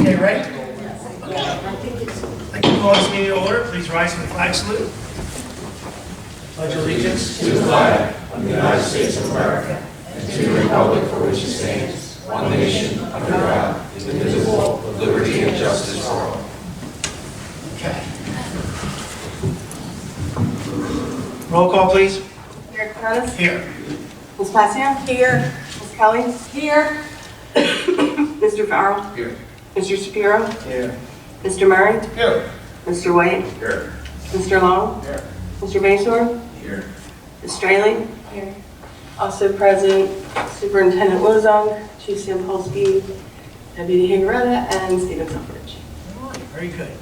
Okay, ready? I can call this meeting to order. Please rise for the flag salute. Pledge allegiance To the flag of the United States of America and to the republic for which it stands, one nation, under God, indivisible, with liberty and justice for all. Okay. Roll call, please. Mayor Caucus? Here. Ms. Passia? Here. Ms. Kelly? Here. Mr. Farrell? Here. Mr. Shapiro? Here. Mr. Murray? Here. Mr. White? Here. Mr. Long? Here. Mr. Baysor? Here. Ms. Straley? Here. Also present, Superintendent Lozong, Chief Sampolsky, Deputy Higaretta, and Stephen Selfridge. All right, very good.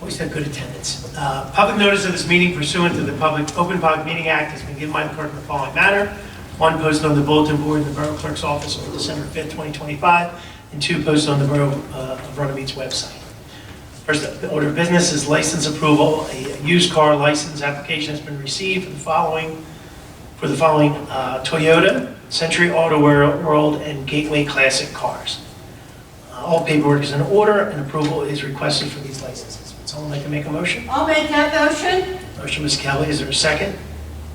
Always had good attendance. Public notice of this meeting pursuant to the Open Public Meeting Act has been given by the clerk in the following manner. One, posted on the bulletin board in the Borough Clerk's office on December 5th, 2025, and two, posted on the Borough of Runnemede's website. First, the order of business is license approval. A used car license application has been received for the following Toyota, Century Auto World, and Gateway Classic cars. All paperwork is in order, and approval is requested for these licenses. Would someone like to make a motion? I'll make that motion. Motion, Ms. Kelly. Is there a second?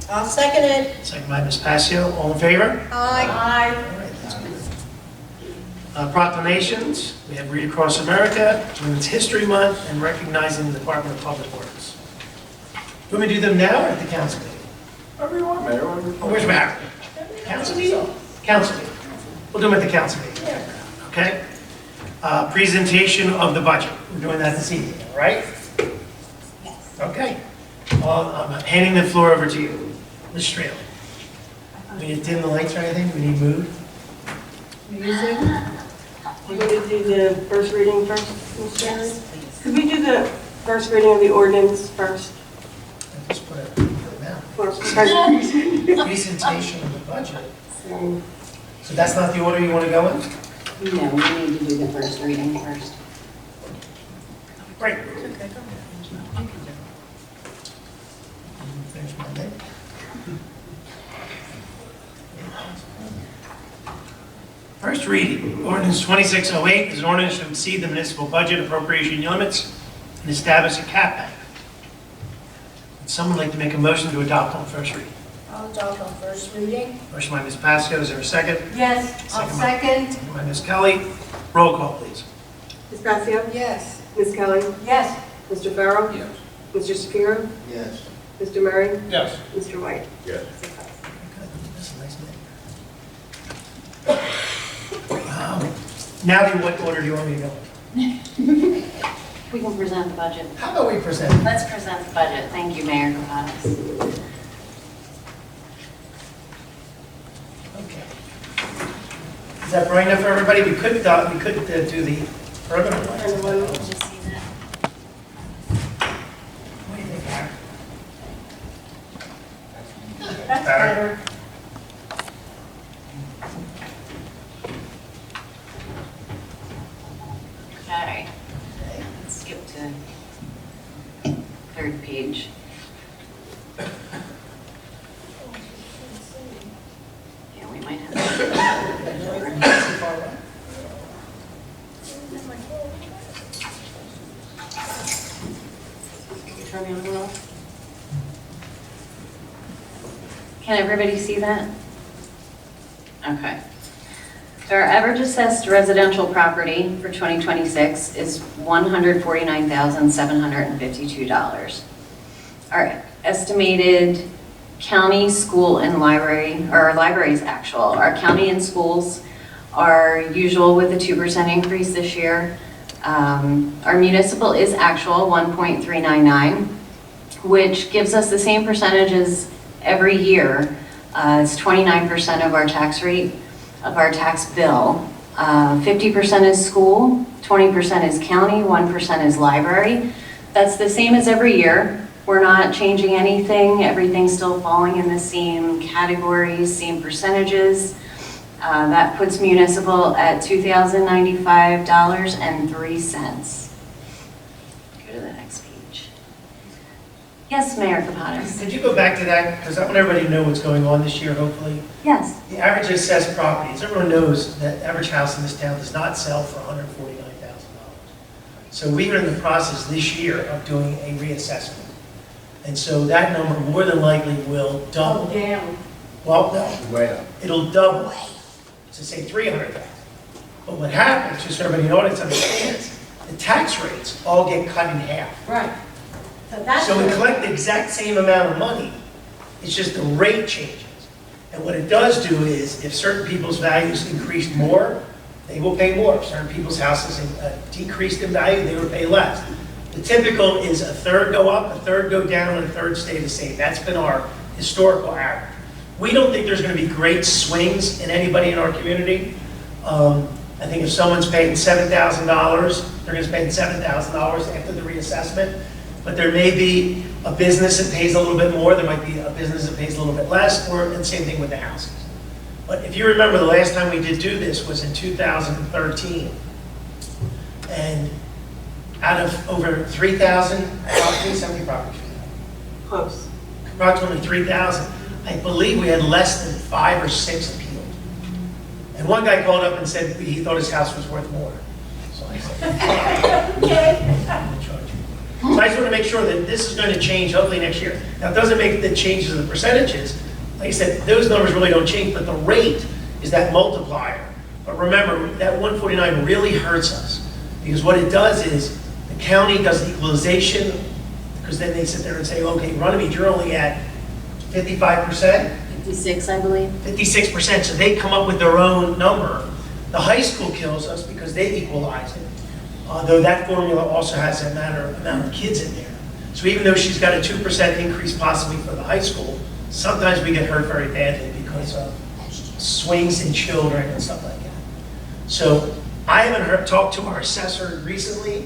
I'll second it. Second by Ms. Passio. All in favor? Aye. All right, that's good. Proclamations. We have Read Across America, Women's History Month, and recognizing the Department of Public Works. Do you want me to do them now or at the council meeting? Whatever you want, Mayor. Oh, where's Matt? Council meeting? Council meeting. We'll do them at the council meeting. Okay? Presentation of the budget. We're doing that this evening, all right? Yes. Okay. I'm handing the floor over to you, Ms. Straley. We need to dim the lights or anything? We need mood? Music? We're going to do the first reading first, Ms. Straley? Could we do the first reading of the ordinance first? Just put it now. For presentation. Presentation of the budget. So that's not the order you want to go in? No, we need to do the first reading first. Great. Finish my day. First reading, ordinance 2608 is an ordinance to exceed the municipal budget appropriation limits and establish a cap bank. Would someone like to make a motion to adopt on first reading? I'll adopt on first reading. Motion by Ms. Pasco, is there a second? Yes. I'll Second second. by Ms. Kelly. Roll call, please. Ms. Passia? Yes. Ms. Kelly? Yes. Mr. Farrell? Yes. Mr. Shapiro? Yes. Mr. Murray? Yes. Mr. White? Yes. That's a nice name. Now, in what order do you want me to go? We can present the budget. How about we present? Let's present the budget. Thank you, Mayor Caucus. Okay. Is that bright enough for everybody? We could do the further one. Just see that. What do you think, Aaron? That's better. Okay. Let's skip to third page. Yeah, we might have. Turn the other off. Can everybody see that? Okay. So our average assessed residential property for 2026 is $149,752. Our estimated county, school, and library, or our libraries actual, our county and schools are usual with a 2% increase this year. Our municipal is actual 1.399, which gives us the same percentages every year. It's 29% of our tax rate, of our tax bill. 50% is school, 20% is county, 1% is library. That's the same as every year. We're not changing anything. Everything's still falling in the same categories, same percentages. That puts municipal at $2,095.03. Go to the next page. Yes, Mayor Kapadas. Could you go back to that? Because I want everybody to know what's going on this year, hopefully. Yes. The average assessed properties, everyone knows that average house in this town does not sell for $149,000. So we are in the process this year of doing a reassessment. And so that number more than likely will double. Down. Well, no, Way up. it'll double to say 300,000. But what happens, just so everybody in the audience understands, the tax rates all get cut in half. Right. So that's. So we collect the exact same amount of money, it's just the rate changes. And what it does do is, if certain people's values increased more, they will pay more. If certain people's houses decreased in value, they will pay less. The typical is a third go up, a third go down, and a third stay the same. That's been our historical average. We don't think there's going to be great swings in anybody in our community. I think if someone's paying $7,000, they're going to spend $7,000 after the reassessment. But there may be a business that pays a little bit more, there might be a business that pays a little bit less, or the same thing with the houses. But if you remember, the last time we did do this was in 2013. And out of over 3,000 properties, how many properties? Close. Approximately 3,000. I believe we had less than 5 or 6 appealed. And one guy called up and said he thought his house was worth more. So I said, I'm gonna charge you. So I just want to make sure that this is going to change hopefully next year. Now, it doesn't make the changes of the percentages. Like I said, those numbers really don't change, but the rate is that multiplier. But remember, that 149 really hurts us, because what it does is the county does equalization, because then they sit there and say, okay, Runnemede, you're only at 55%, 56, I believe. 56%, so they come up with their own number. The high school kills us because they equalize it, though that formula also has a amount of kids in there. So even though she's got a 2% increase possibly for the high school, sometimes we get hurt very badly because of swings in children and stuff like that. So I haven't talked to our assessor recently.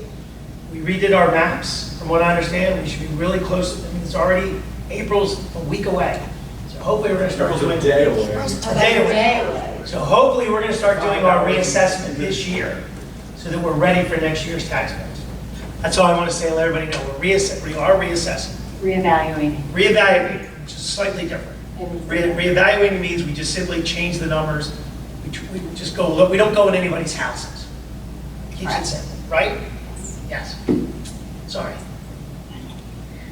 We redid our maps. From what I understand, we should be really close. I mean, it's already, April's a week away. So hopefully we're going to start doing A day away. a day away. So hopefully we're going to start doing our reassessment this year so that we're ready for next year's tax bills. That's all I want to say, let everybody know. We are reassessing. Reevaluating. Reevaluating, which is slightly different. Reevaluating means we just simply change the numbers. We just go look. We don't go in anybody's houses. Keeps it simple, right? Yes. Sorry.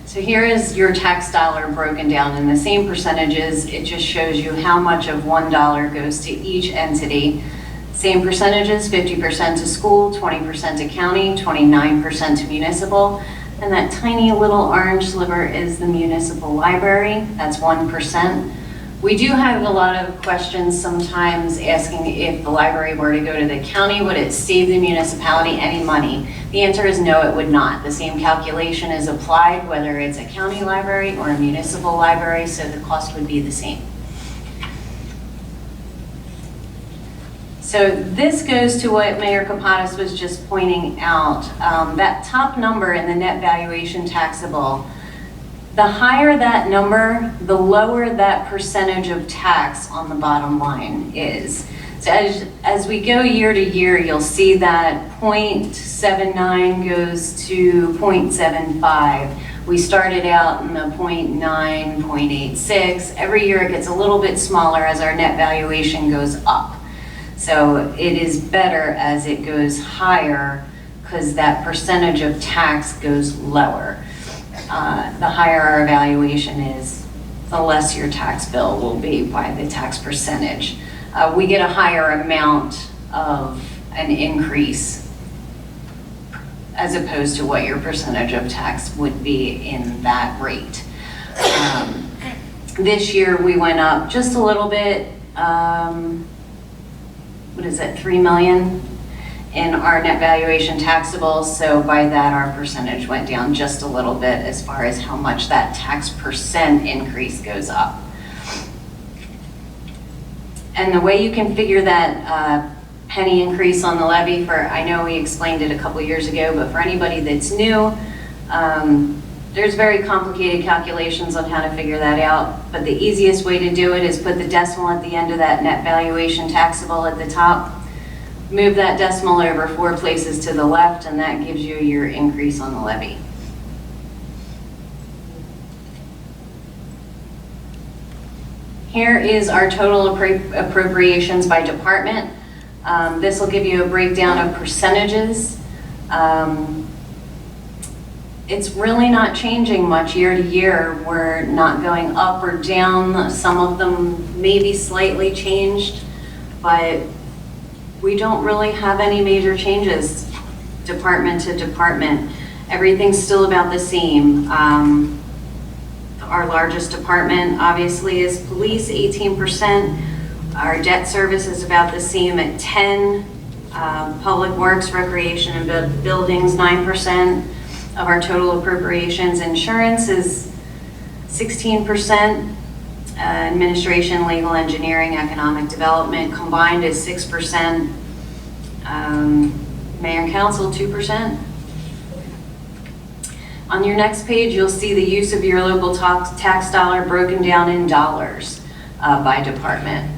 So here is your tax dollar broken down in the same percentages. It just shows you how much of $1 goes to each entity. Same percentages, 50% to school, 20% to county, 29% to municipal. And that tiny little orange sliver is the municipal library, that's 1%. We do have a lot of questions sometimes asking if the library were to go to the county, would it save the municipality any money? The answer is no, it would not. The same calculation is applied whether it's a county library or a municipal library, so the cost would be the same. So this goes to what Mayor Kapadas was just pointing out. That top number in the net valuation taxable, the higher that number, the lower that percentage of tax on the bottom line is. So as we go year to year, you'll see that 0.79 goes to 0.75. We started out in the 0.9, 0.86. Every year it gets a little bit smaller as our net valuation goes up. So it is better as it goes higher because that percentage of tax goes lower. The higher our evaluation is, the less your tax bill will be by the tax percentage. We get a higher amount of an increase as opposed to what your percentage of tax would be in that rate. This year we went up just a little bit, what is it, 3 million in our net valuation taxable, so by that our percentage went down just a little bit as far as how much that tax percent increase goes up. And the way you can figure that penny increase on the levy for, I know we explained it a couple years ago, but for anybody that's new, there's very complicated calculations on how to figure that out, but the easiest way to do it is put the decimal at the end of that net valuation taxable at the top, move that decimal over 4 places to the left, and that gives you your increase on the levy. Here is our total appropriations by department. This will give you a breakdown of percentages. It's really not changing much year to year. We're not going up or down. Some of them may be slightly changed, but we don't really have any major changes department to department. Everything's still about the same. Our largest department obviously is police, 18%. Our debt service is about the same at 10. Public works, recreation, and buildings, 9% of our total appropriations. Insurance is 16%. Administration, legal, engineering, economic development combined is 6%. Mayor and council, 2%. On your next page, you'll see the use of your local tax dollar broken down in dollars by department.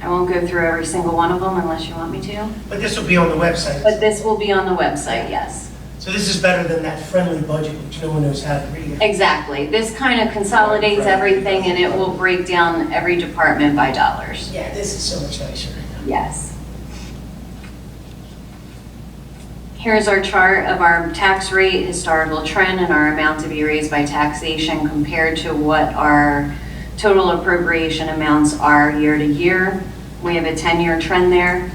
I won't go through every single one of them unless you want me to. But this will be on the website. But this will be on the website, yes. So this is better than that friendly budget, which no one knows how to read. Exactly. This kind of consolidates everything and it will break down every department by dollars. Yeah, this is so much nicer. Yes. Here's our chart of our tax rate, historical trend, and our amount to be raised by taxation compared to what our total appropriation amounts are year to year. We have a 10-year trend there.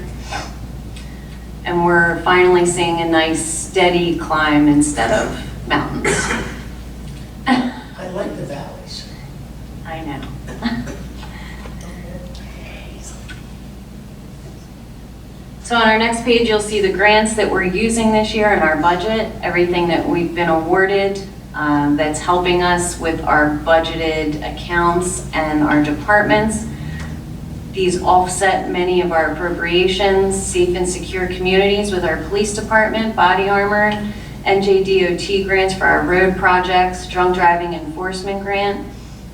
And we're finally seeing a nice steady climb instead of mountains. I like the valleys. I know. So on our next page, you'll see the grants that we're using this year in our budget, everything that we've been awarded that's helping us with our budgeted accounts and our departments. These offset many of our appropriations, safe and secure communities with our police department, body armor, NJDOT grants for our road projects, drunk driving enforcement grant,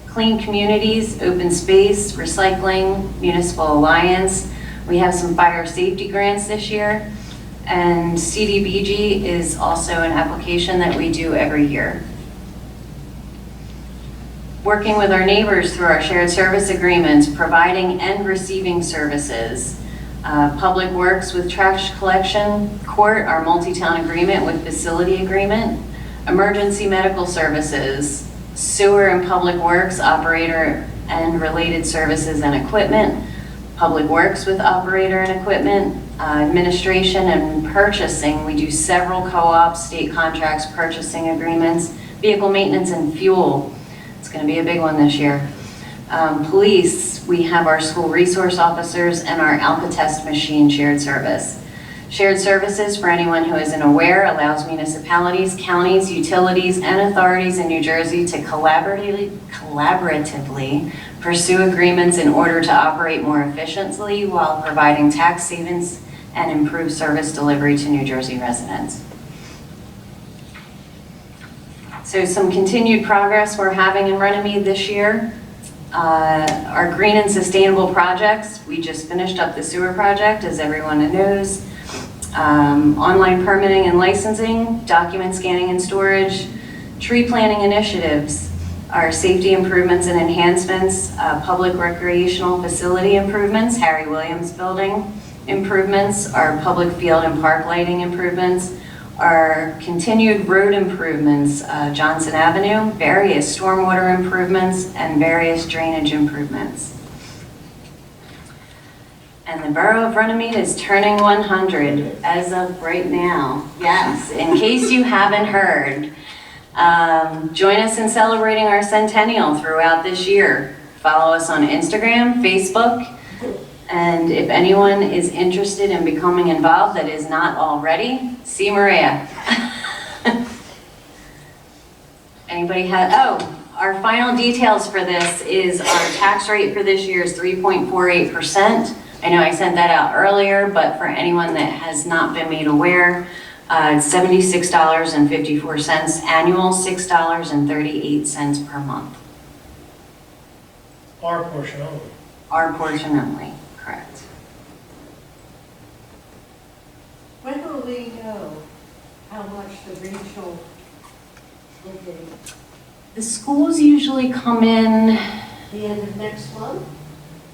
clean communities, open space, recycling, municipal alliance. We have some fire safety grants this year, and CDBG is also an application that we do every year. Working with our neighbors through our shared service agreements, providing and receiving services. Public Works with trash collection, court, our multi-town agreement with facility agreement, emergency medical services, sewer and public works, operator and related services and equipment, Public Works with operator and equipment, administration and purchasing. We do several co-ops, state contracts, purchasing agreements, vehicle maintenance and fuel. It's going to be a big one this year. Police, we have our school resource officers and our Alka-Test machine shared service. Shared services, for anyone who isn't aware, allows municipalities, counties, utilities, and authorities in New Jersey to collaboratively pursue agreements in order to operate more efficiently while providing tax savings and improved service delivery to New Jersey residents. So some continued progress we're having in Runnemede this year. Our green and sustainable projects, we just finished up the sewer project, as everyone knows. Online permitting and licensing, document scanning and storage, tree planting initiatives, our safety improvements and enhancements, public recreational facility improvements, Harry Williams Building improvements, our public field and park lighting improvements, our continued road improvements, Johnson Avenue, various stormwater improvements, and various drainage improvements. And the Borough of Runnemede is turning 100 as of right now. Yes, in case you haven't heard. Join us in celebrating our centennial throughout this year. Follow us on Instagram, Facebook, and if anyone is interested in becoming involved that is not already, see Maria. Anybody have, our final details for this is our tax rate for this year is 3.48%. I know I sent that out earlier, but for anyone that has not been made aware, it's $76.54 annual, $6.38 per month. Our portion only. Our portion only, correct. When will we know how much the regional will be? The schools usually come in, The end of next month?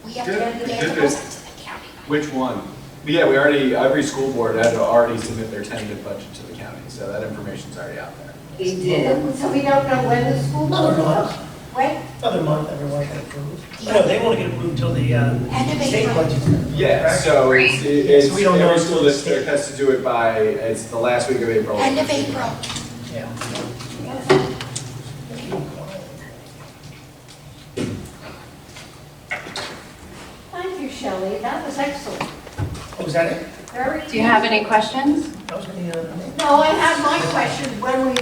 We have to get the present to the county. Which one? Yeah, we already, every school board had to already submit their tentative budget to the county, so that information's already out there. They did. So we don't know when the school Another board month. goes. When? Another month, everyone can approve. No, they want to get approved till the End of state April. budget's done. Yeah, correct? so it's, So we don't know every if school the district has to do it by, it's the last week of April. End of April. Yeah. Thank you, Shelley, that was excellent. Oh, was that it? Very. Do you have any questions? That was going to be, No, I have my question, when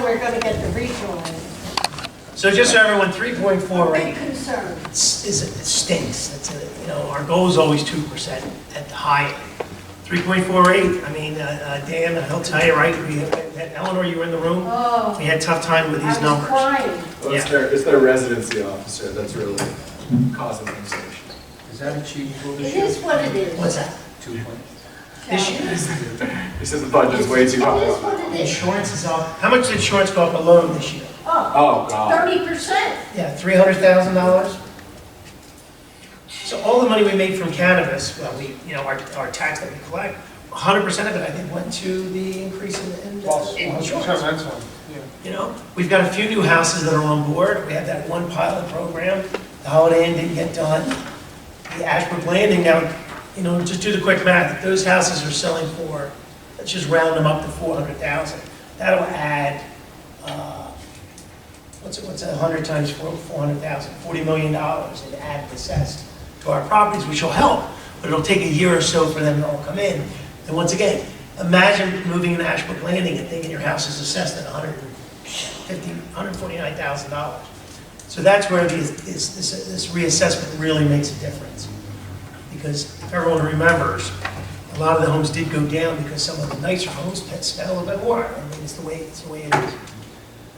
we're gonna get the regional. so just so everyone, 3.4 Big rate concern. it stinks. It's a, you know, our goal is always 2% at the high end. 3.48, I mean, Dan, he'll tell you, right, Eleanor, you were in the room? Oh, We had tough time with I these was numbers. crying. Well, it's their residency officer that's really causing these issues. Is that achievable It this year? is what it is. What's that? 2 points. This year? He says the budget is way too It is high. what it is. Insurance is up. How much did insurance go up alone this year? Oh, Oh, God. 30%. Yeah, $300,000. So all the money we made from cannabis, well, we, you know, our tax that we collect, 100% of it, I think, went to the increase in insurance. You know, we've got a few new houses that are on board. We have that one pilot program. The Holiday Inn didn't get done. The Ashbrook Landing, now, you know, just do the quick math. If those houses are selling for, let's just round them up to 400,000. That'll add, what's 100 times 400,000? $40 million in added assessed to our properties, which will help. But it'll take a year or so for them to all come in. And once again, imagine moving in Ashbrook Landing and thinking your house is assessed at $149,000. So that's where this reassessment really makes a difference. Because if everyone remembers, a lot of the homes did go down because some of the nicer homes spent a little bit more. I mean, it's the way it is.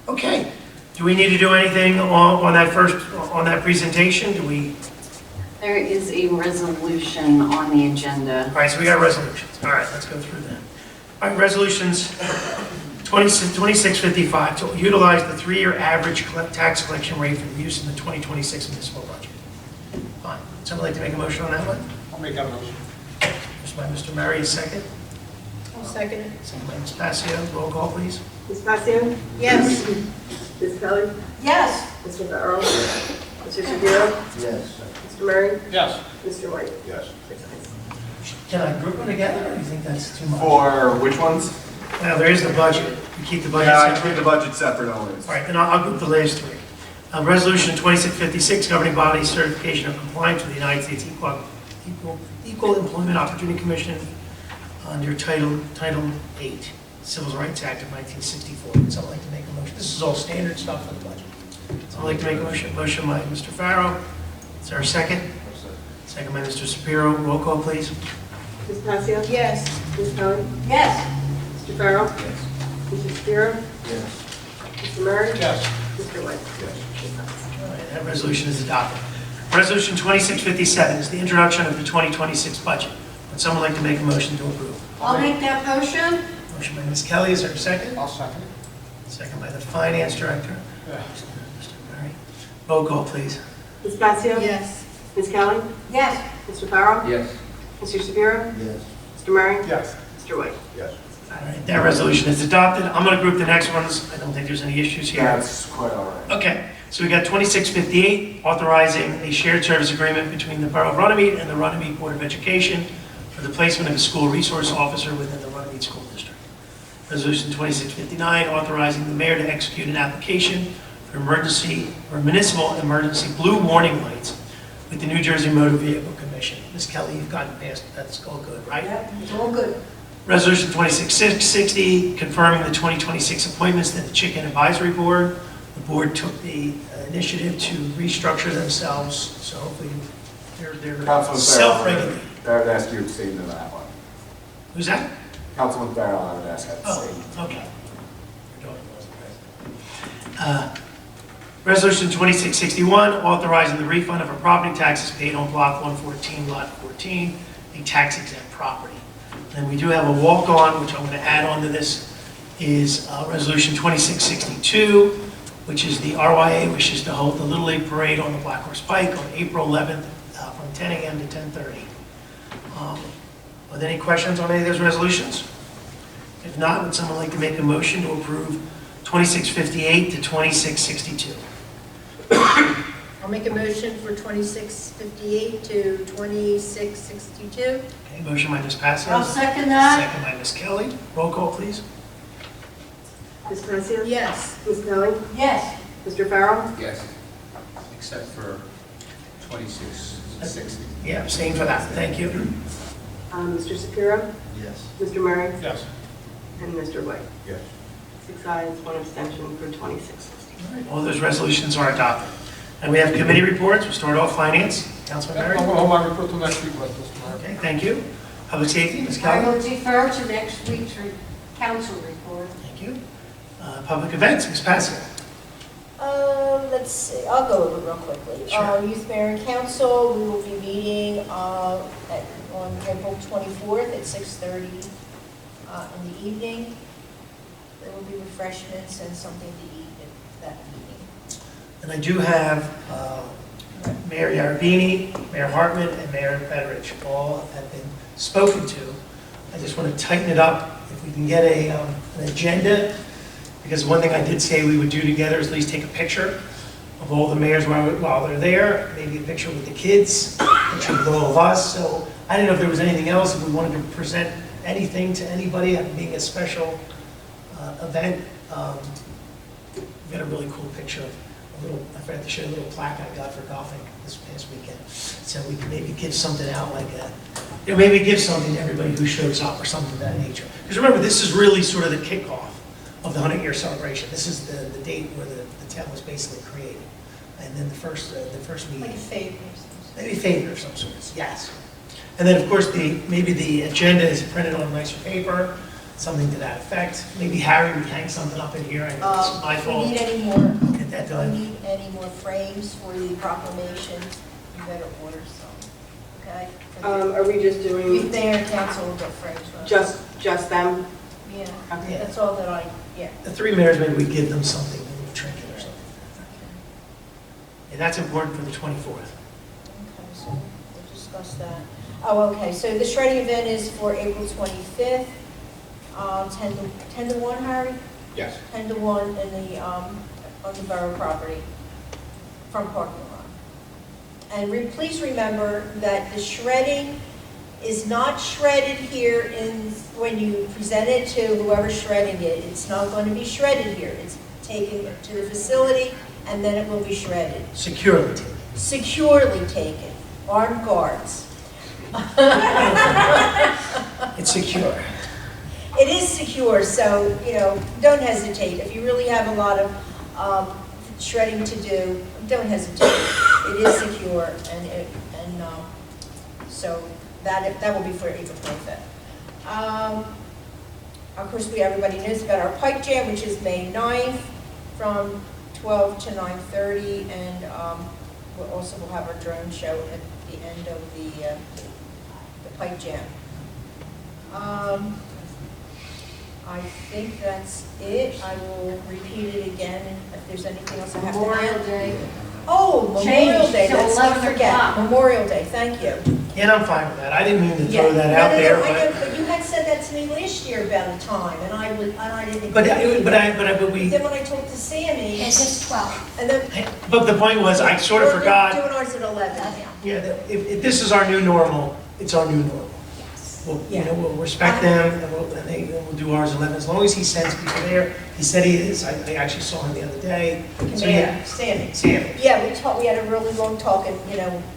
Okay, do we need to do anything on that presentation? There is a resolution on the agenda. All right, so we got resolutions. All right, let's go through them. All right, resolutions 2655 to utilize the 3-year average tax collection rate for the use in the 2026 municipal budget. Fine. Someone like to make a motion on that one? I'll make that motion. First by Mr. Murray, a second. I'll second it. Second by Ms. Passio. Roll call, please. Ms. Passio? Yes. Ms. Kelly? Yes, Mr. Farrell? Mr. Shapiro? Yes. Mr. Murray? Yes. Mr. White? Yes. Can I group them together, or do you think that's too much? For which ones? Now, there is the budget. We keep the budget Yeah, I separate. treat the budget separate always. All right, then I'll group the last three. Resolution 2656, governing body certification of compliance with the United States Equal Employment Opportunity Commission under Title 8, Civil Rights Act of 1964. Would someone like to make a motion? This is all standard stuff for the budget. Someone like to make a motion? Motion by Mr. Farrow. Is there a second? Second by Mr. Shapiro. Roll call, please. Ms. Passio? Yes. Ms. Kelly? yes, Mr. Farrell? Mr. Shapiro? Yes. Mr. Murray? Yes. Mr. White? All right, that resolution is adopted. Resolution 2657 is the introduction of the 2026 budget. Would someone like to make a motion to approve? I'll make that motion. Motion by Ms. Kelly, is there a second? I'll second it. Second by the Finance Director. Yeah. Mr. Murray. Roll call, please. Ms. Passio? Yes. Ms. Kelly? Yes, Mr. Farrell? Yes. Mr. Shapiro? Yes. Mr. Murray? Yes. Mr. White? Yes. All right, that resolution is adopted. I'm going to group the next ones. I don't think there's any issues here. That's quite all right. Okay, so we got 2658, authorizing a shared service agreement between the Borough of Runnemede and the Runnemede Board of Education for the placement of a school resource officer within the Runnemede School District. Resolution 2659, authorizing the mayor to execute an application for municipal emergency blue warning lights with the New Jersey Motor Vehicle Commission. Ms. Kelly, you've gotten past, that's all good, right? yep, it's all good. Resolution 2660, confirming the 2026 appointments to the Chicken Advisory Board. The board took the initiative to restructure themselves, so hopefully they're Councilman self-regulated. Farrell, I would ask you to abstain to that one. Who's that? Councilman Farrell, I would ask that to Oh, abstain. okay. Your daughter wasn't present. Resolution 2661, authorizing the refund of a property taxes paid on Block 114, Lot 14, a tax-exempt property. And we do have a walk-on, which I'm going to add on to this, is Resolution 2662, which is the RYA wishes to hold the Little League Parade on the Black Horse Pike on April 11th from 10 a.m. to 10:30. Are there any questions on any of those resolutions? If not, would someone like to make a motion to approve 2658 to 2662? I'll make a motion for 2658 to 2662. Okay, motion by Ms. Passios. I'll second that. Second by Ms. Kelly. Roll call, please. Ms. Passios? Yes. Ms. Kelly? Yes. Mr. Farrell? Yes. Except for 2660. Yeah, abstain for that. Thank you. Mr. Shapiro? Yes. Mr. Murray? Yes. And Mr. White? Yes. 6 ayes, 1 abstention for 2660. All those resolutions are adopted. And we have committee reports. We'll start off finance. Councilman Berry. Hold my report till next week, Mr. Mayor. Okay, thank you. Public safety, Ms. I Kelly. will defer to next week's council report. Thank you. Public events, Ms. Passios. Let's see, I'll go over it real quickly. Sure. Youth Mayor and Council, we will be meeting on April 24th at 6:30 in the evening. There will be refreshments and something to eat at that meeting. And I do have Mayor Yarabini, Mayor Hartman, and Mayor Betteridge all have been spoken to. I just want to tighten it up. If we can get an agenda, because one thing I did say we would do together is at least take a picture of all the mayors while they're there, maybe a picture with the kids, a picture with all of us. So I didn't know if there was anything else, if we wanted to present anything to anybody, being a special event. We've got a really cool picture of I forgot to show you a little plaque I got for golfing this past weekend. So we can maybe give something out like maybe give something to everybody who shows up or something of that nature. Because remember, this is really sort of the kickoff of the 100-year celebration. This is the date where the town was basically created. And then the first meeting. Like a favor or something. Maybe a favor of some sorts, yes. And then, of course, maybe the agenda is printed on nicer paper, something to that effect. Maybe Harry would hang something up in here. I know it's my If we fault. need any more, Get that if done. we need any more frames for the proclamation, you better order some, okay? Are we just Youth doing Mayor and Council will get frames. right? just them? Yeah, Okay. that's all that yeah. The 3 mayors, maybe we give them something, maybe a trinket or something. And that's important for the 24th. Okay, so we'll discuss that. Oh, okay, so the shredding event is for April 25th, 10 to 1, Harry? Yes. 10 to 1 in on the borough property from parking lot. And please remember that the shredding is not shredded here when you present it to whoever's shredding it. It's not going to be shredded here. It's taken to the facility and then it will be shredded. Securely taken. Securely taken, armed guards. It's secure. It is secure, so, don't hesitate. If you really have a lot of shredding to do, don't hesitate. It is secure, and so that will be for April 25th. Of course, everybody knows about our pipe jam, which is May 9th from 12 to 9:30, and we'll have our drone show at the end of the pipe jam. I think that's it. I will repeat it again if there's anything else I have to Memorial add. Day. Oh, Memorial Changed Day, till let's not 11 forget. o'clock. Memorial Day, thank you. And I'm fine with that. I didn't mean to Yeah. throw that No, out no, there, no, I know, but but you had said that to me last year about a time, and I didn't. but we. Then when I talked to Sammy, It's just 12. and then. But the point was, I sort of We're forgot. doing ours at 11 now. Yeah, if this is our new normal, it's our new normal. We'll, we'll respect them, and we'll do ours 11, as long as he sends people there. He said he is. I actually saw him the other day. So yeah, Sammy. Sammy. Yeah, we had a really long talk, and,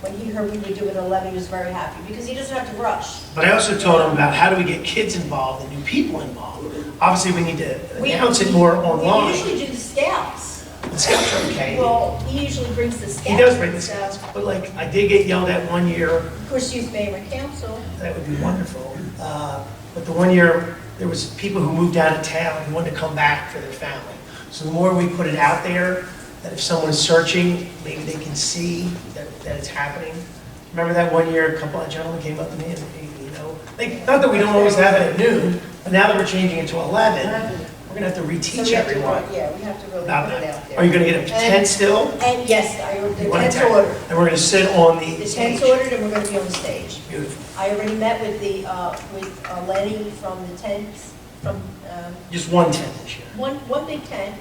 when he heard we would do it at 11, he was very happy, because he doesn't have to rush. But I also told him about how do we get kids involved and new people involved. Obviously, we need to announce it more We online. usually do the scouts. The scouts are okay. Well, he usually brings the scouts. He does bring the so- scouts, but like, I did get yelled at one year. Of course, Youth Mayor and Council. That would be wonderful. But the one year, there was people who moved out of town who wanted to come back for their family. So the more we put it out there, that if someone is searching, maybe they can see that it's happening. Remember that one year, a couple of gentlemen came up to me and, not that we don't always have it at noon, but now that we're changing it to 11, We're gonna have to So reteach we have to, everyone yeah, we have to really about put it out that. there. Are you gonna get a tent still? And yes, the You want a tent's tent? ordered. And we're gonna sit on the The stage. tent's ordered and we're gonna be on the stage. Beautiful. I already met with Lenny from the tents, from, Just one tent this year. one big tent.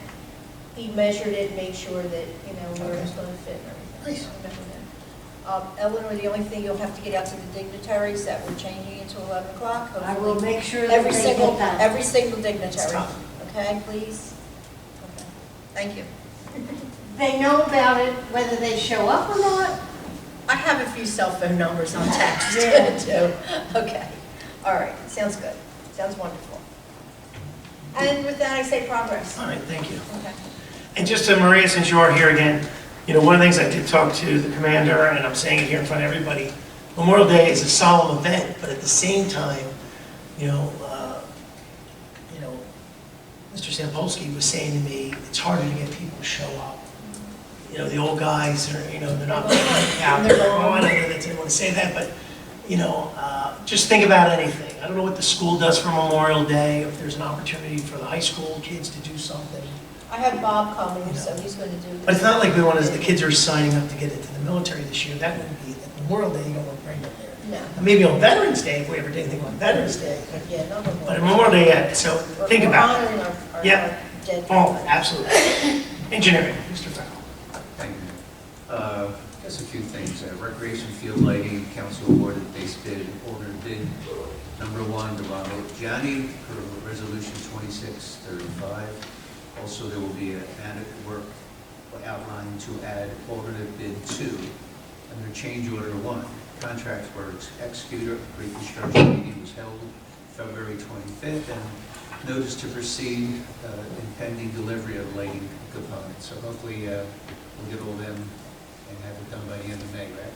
He measured it, made sure that, where it's gonna fit and everything. Nice. So I met with him. Eleanor, the only thing you'll have to get out to the dignitaries that we're changing it to 11 o'clock. I will hopefully. make sure that Every they single, get that. every single dignitary, tough. okay, please? Okay. Thank you. They know about it, whether they show up or not. I have a few cell phone numbers on text Yeah. too. Okay, all right, sounds good, sounds wonderful. And with that, I say progress. All right, thank you. Okay. And just to Maria, since you are here again, one of the things I did talk to the commander, and I'm saying it here in front of everybody, Memorial Day is a solemn event, but at the same time, Mr. Sampolsky was saying to me, it's harder to get people to show up. The old guys are, they're not out there. Oh, I don't know that I didn't want to say that, but, just think about anything. I don't know what the school does for Memorial Day, if there's an opportunity for the high school kids to do something. I have Bob coming, so he's going to do. But it's not like the kids are signing up to get into the military this year. That wouldn't be, at Memorial Day, you don't want to bring them there. No, And maybe on Veterans Day, if we ever did anything on Veterans Day. yeah, not But Memorial. at Memorial Day, yeah, so think We're about it. honoring our Yeah. dead. Oh, absolutely. Engineering, Mr. Farrell. Thank you. Just a few things. Recreation field lighting, council awarded base bid, ordered bid number 1 to Ronald Gianni for resolution 2635. Also, there will be an added work outlined to add alternate bid 2 under change order 1. Contracts were executed, pre-construction meeting was held February 25th, and notice to proceed in pending delivery of lighting components. So hopefully we'll get all them and have it done by the end of May, right?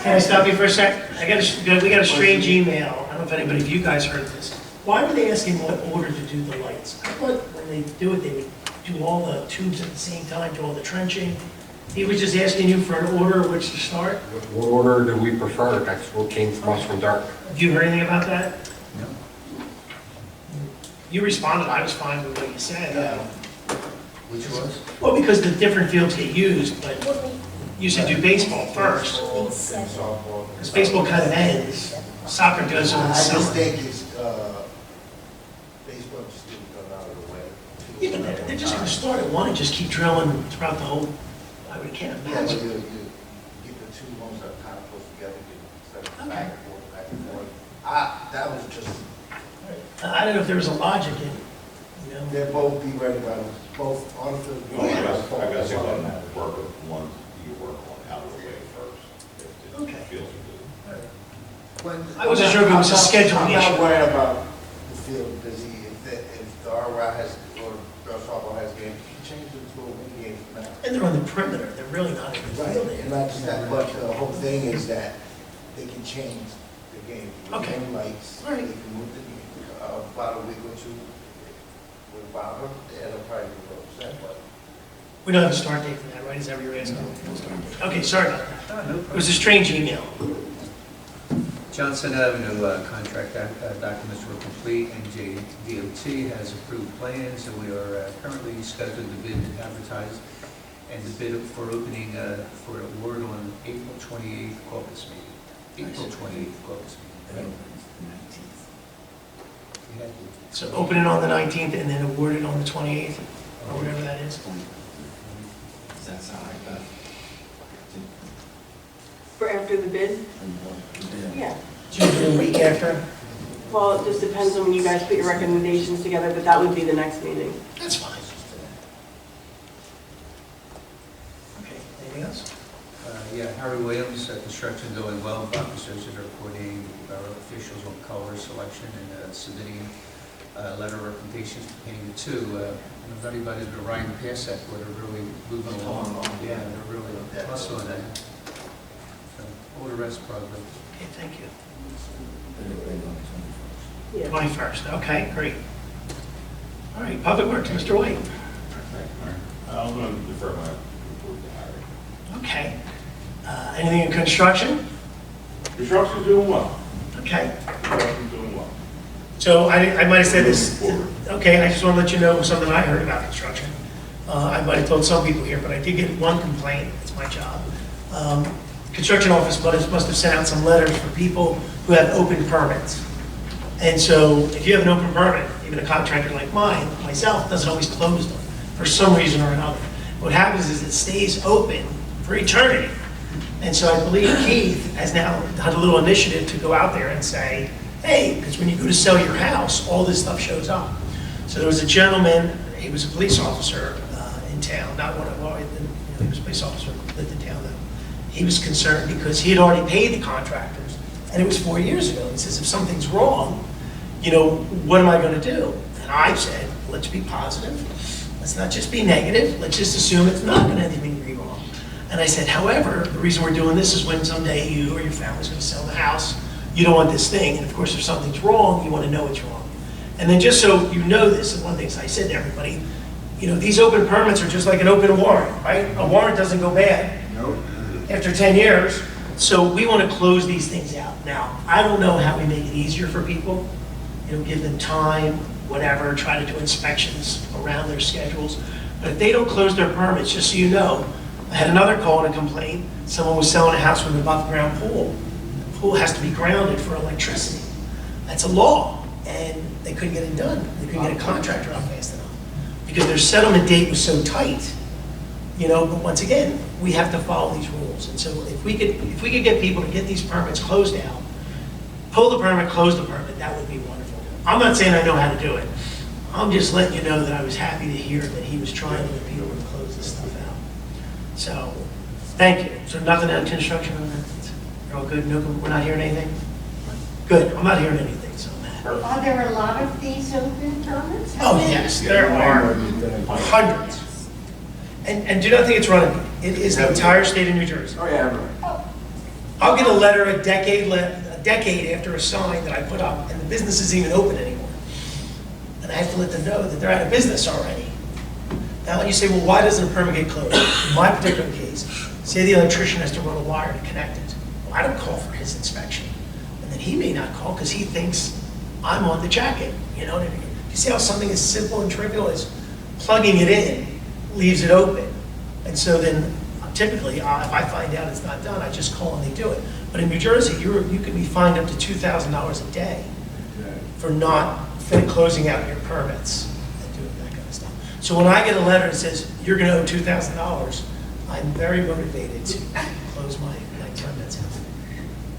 Can I stop you for a sec? We got a strange email. I don't know if anybody of you guys heard this. Why were they asking what order to do the lights? I thought when they do it, they would do all the tubes at the same time, do all the trenching. He was just asking you for an order of which to start? What order do we prefer? That's what came from us from Dartmouth. Have you heard anything about that? No. You responded, I was fine with what you said. Which was? Well, because the different fields get used, but you should do baseball first. Because baseball kind of ends. Soccer does in the I just summer. think it's, baseball just didn't come out of the way. Yeah, but they're just going to start at 1 and just keep drilling throughout the whole, I can't Yeah, but imagine. you get the two ones that are kind of close together, instead of Okay. back and forth, back and forth. That was just, I don't know if there was a logic in it, they'll both be ready by, both on the field. I guess it doesn't have to work with one you work on out of the way first. If it Okay. feels good. I wasn't sure if it was a scheduling I'm issue. not worried about the field, because if the RY has, or girls softball has games, he changes it to a wing game now. And they're on the perimeter, they're really not in the Right, field. and not just that, but the whole thing is that they can change the game. Okay. Game lights, All right. they can move the game, about a week or two, without her, they'll probably be upset, but. We don't have a start date for that, right? Is that what you're asking? Okay, sorry about that. It was a strange email. Johnson Avenue contract documents were complete, and JDOT has approved plans, and we are currently scheduled to bid advertised and the bid for opening for award on April 28th Caucus meeting. April 28th Caucus meeting. Yeah. So open it on the 19th and then award it on the 28th, or whatever that is. Does that sound like that? For after the bid? Yeah. Do you do a week after? Well, it just depends on when you guys put your recommendations together, but that would be the next meeting. That's fine. Okay, anything else? Yeah, Harry Williams, construction going well. Officers are reporting borough officials on color selection and submitting letter of recommendations pertaining to if anybody's been riding past that, but they're really moving along. Yeah, they're really hustling that. So, all the rest probably. Okay, thank you. Yeah. 21st, okay, great. All right, Public Works, Mr. White. I'm going to defer my report to Harry. Okay. Anything in construction? Construction's doing well. Okay. Construction's doing well. So I might have said this, okay, I just want to let you know something I heard about construction. I might have told some people here, but I did get one complaint, it's my job. Construction office must have sent out some letters for people who have open permits. And so if you have an open permit, even a contractor like myself, doesn't always close them for some reason or another. What happens is it stays open for eternity. And so I believe Keith has now had a little initiative to go out there and say, hey, because when you go to sell your house, all this stuff shows up. So there was a gentleman, he was a police officer in town, not one of, well, he was a police officer, lived in town though. He was concerned because he had already paid the contractors, and it was 4 years ago. He says, if something's wrong, what am I going to do? And I said, let's be positive. Let's not just be negative. Let's just assume it's not going to anything be wrong. And I said, however, the reason we're doing this is when someday you or your family's going to sell the house, you don't want this thing. And of course, if something's wrong, you want to know it's wrong. And then just so you know this, and one of the things I said to everybody, these open permits are just like an open warrant, right? A warrant doesn't go bad after 10 years. So we want to close these things out. Now, I don't know how we make it easier for people, give them time, whatever, try to do inspections around their schedules. But if they don't close their permits, just so you know, I had another call and a complaint. Someone was selling a house with an above-ground pool. The pool has to be grounded for electricity. That's a law, and they couldn't get it done. They couldn't get a contractor out fast enough because their settlement date was so tight. But once again, we have to follow these rules. And so if we could get people to get these permits closed out, pull the permit, close the permit, that would be wonderful. I'm not saying I know how to do it. I'm just letting you know that I was happy to hear that he was trying to appeal and close this stuff out. So, thank you. So nothing on construction on that? You're all good? No, we're not hearing anything? Good. I'm not hearing anything, so I'm happy. Are there a lot of these open permits? Oh, yes, there are hundreds. And do not think it's Runnemede. It is the entire state of New Jersey. Oh, yeah, right. I'll get a letter a decade after a sign that I put up, and the business isn't even open anymore. And I have to let them know that they're out of business already. Now you say, well, why doesn't a permit get closed? In my particular case, say the electrician has to run a wire to connect it. Well, I don't call for his inspection. And then he may not call because he thinks I'm on the jacket. You know what I mean? You see how something as simple and trivial as plugging it in leaves it open. And so then typically, if I find out it's not done, I just call and they do it. But in New Jersey, you can be fined up to $2,000 a day for not closing out your permits and doing that kind of stuff. So when I get a letter that says, you're going to owe $2,000, I'm very motivated to close my permits out.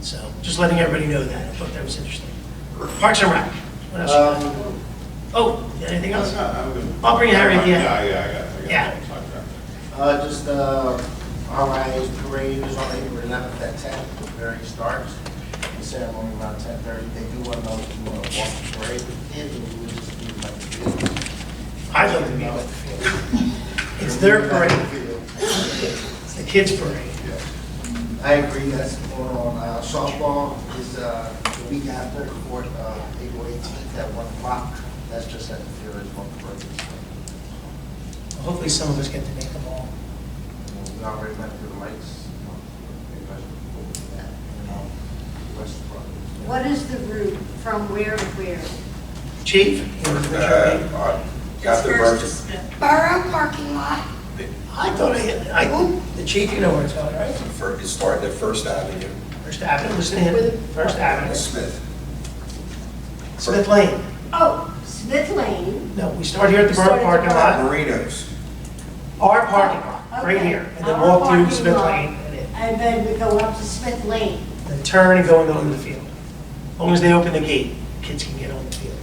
So just letting everybody know that. I thought that was interesting. Parks and Rec. What else you got? Oh, anything else? I'll bring Harry at the end. Yeah. Just RIA's parade is on April 11th at 10. The parade starts. The ceremony around 10:30. They do want to know if you want to walk the parade with the kids or you would just be like the field. I'd like to be with the field. It's their parade. It's the kids' parade. I agree. That's going on. Softball is the week after, April 18th at 1 o'clock. That's just at the field. It's one parade. Hopefully some of us get to make them all. We already went through the lights. What is the route from where to where? Chief? You want to raise your hand? Got the budget. Borough parking lot. I thought the chief, you know where it's going, right? It started at First Avenue. First Avenue, listen to him. First Avenue. Smith. Smith Lane. Oh, Smith Lane. No, we start here at the Borough parking lot. Marinos. Our parking lot, right Okay. here. And then Our walk through parking Smith lot. Lane and in. And then we go up to Smith Lane. Then turn and go into the field. As long as they open the gate, kids can get on the field.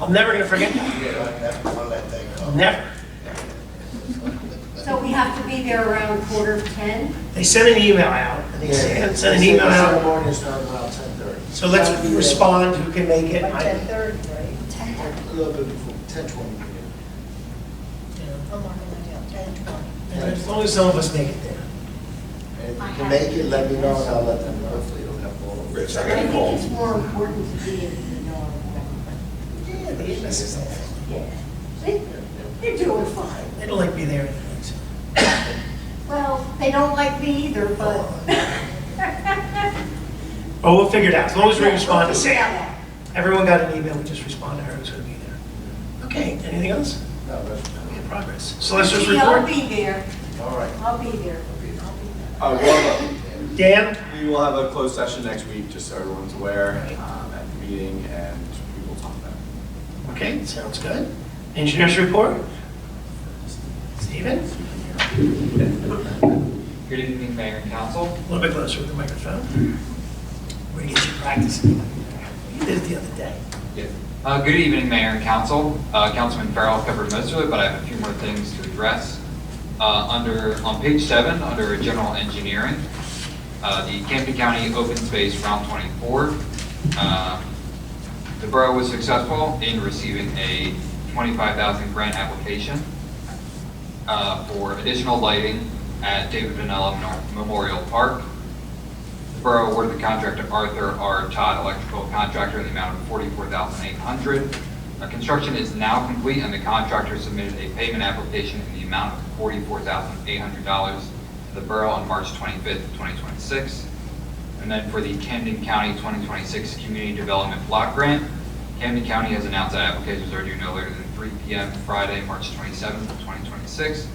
I'm never going to forget that. Never. So we have to be there around 9:45. They sent an email out, and they sent an email The out. ceremony starts around 10:30. So let's respond, who can make it. Like I- 10:30, right? A little bit before, 10:20. I'm marking that down, 10:20. And as long as some of us make it there. And if you can make it, let me know, and I'll let them know. Hopefully it'll have all of Rich, I I got a think call. it's more important to be in the know. Yeah, they didn't necessarily. Yeah. They're doing fine. They don't like me there anyway, so. Well, they don't like me either, but. Oh, we'll figure it out, as long as we respond to Sam. Everyone got an email, we just responded to her, who's going to be there. Okay, anything else? No, that's, We have progress. Solicitor's I'll report? be there. all right. I'll be there. Dan? We will have a closed session next week, just so everyone's aware, at the meeting, and we will talk about it. Okay, sounds good. Engineer's report? Stephen? Good evening, Mayor and Council. A little bit closer with the microphone. We're going to get you practicing. You did it the other day. Good evening, Mayor and Council. Councilman Farrell covered most of it, but I have a few more things to address. On page 7, under general engineering, the Camden County Open Space Round 24, the borough was successful in receiving a $25,000 grant application for additional lighting at David Vanella Memorial Park. The borough awarded the contract to Arthur R. Todd Electrical Contractor in the amount of $44,800. Construction is now complete, and the contractor submitted a payment application in the amount of $44,800 to the borough on March 25th, 2026. And then for the Camden County 2026 Community Development Block Grant, Camden County has announced that applications are due no later than 3 p.m. Friday, March 27th, 2026.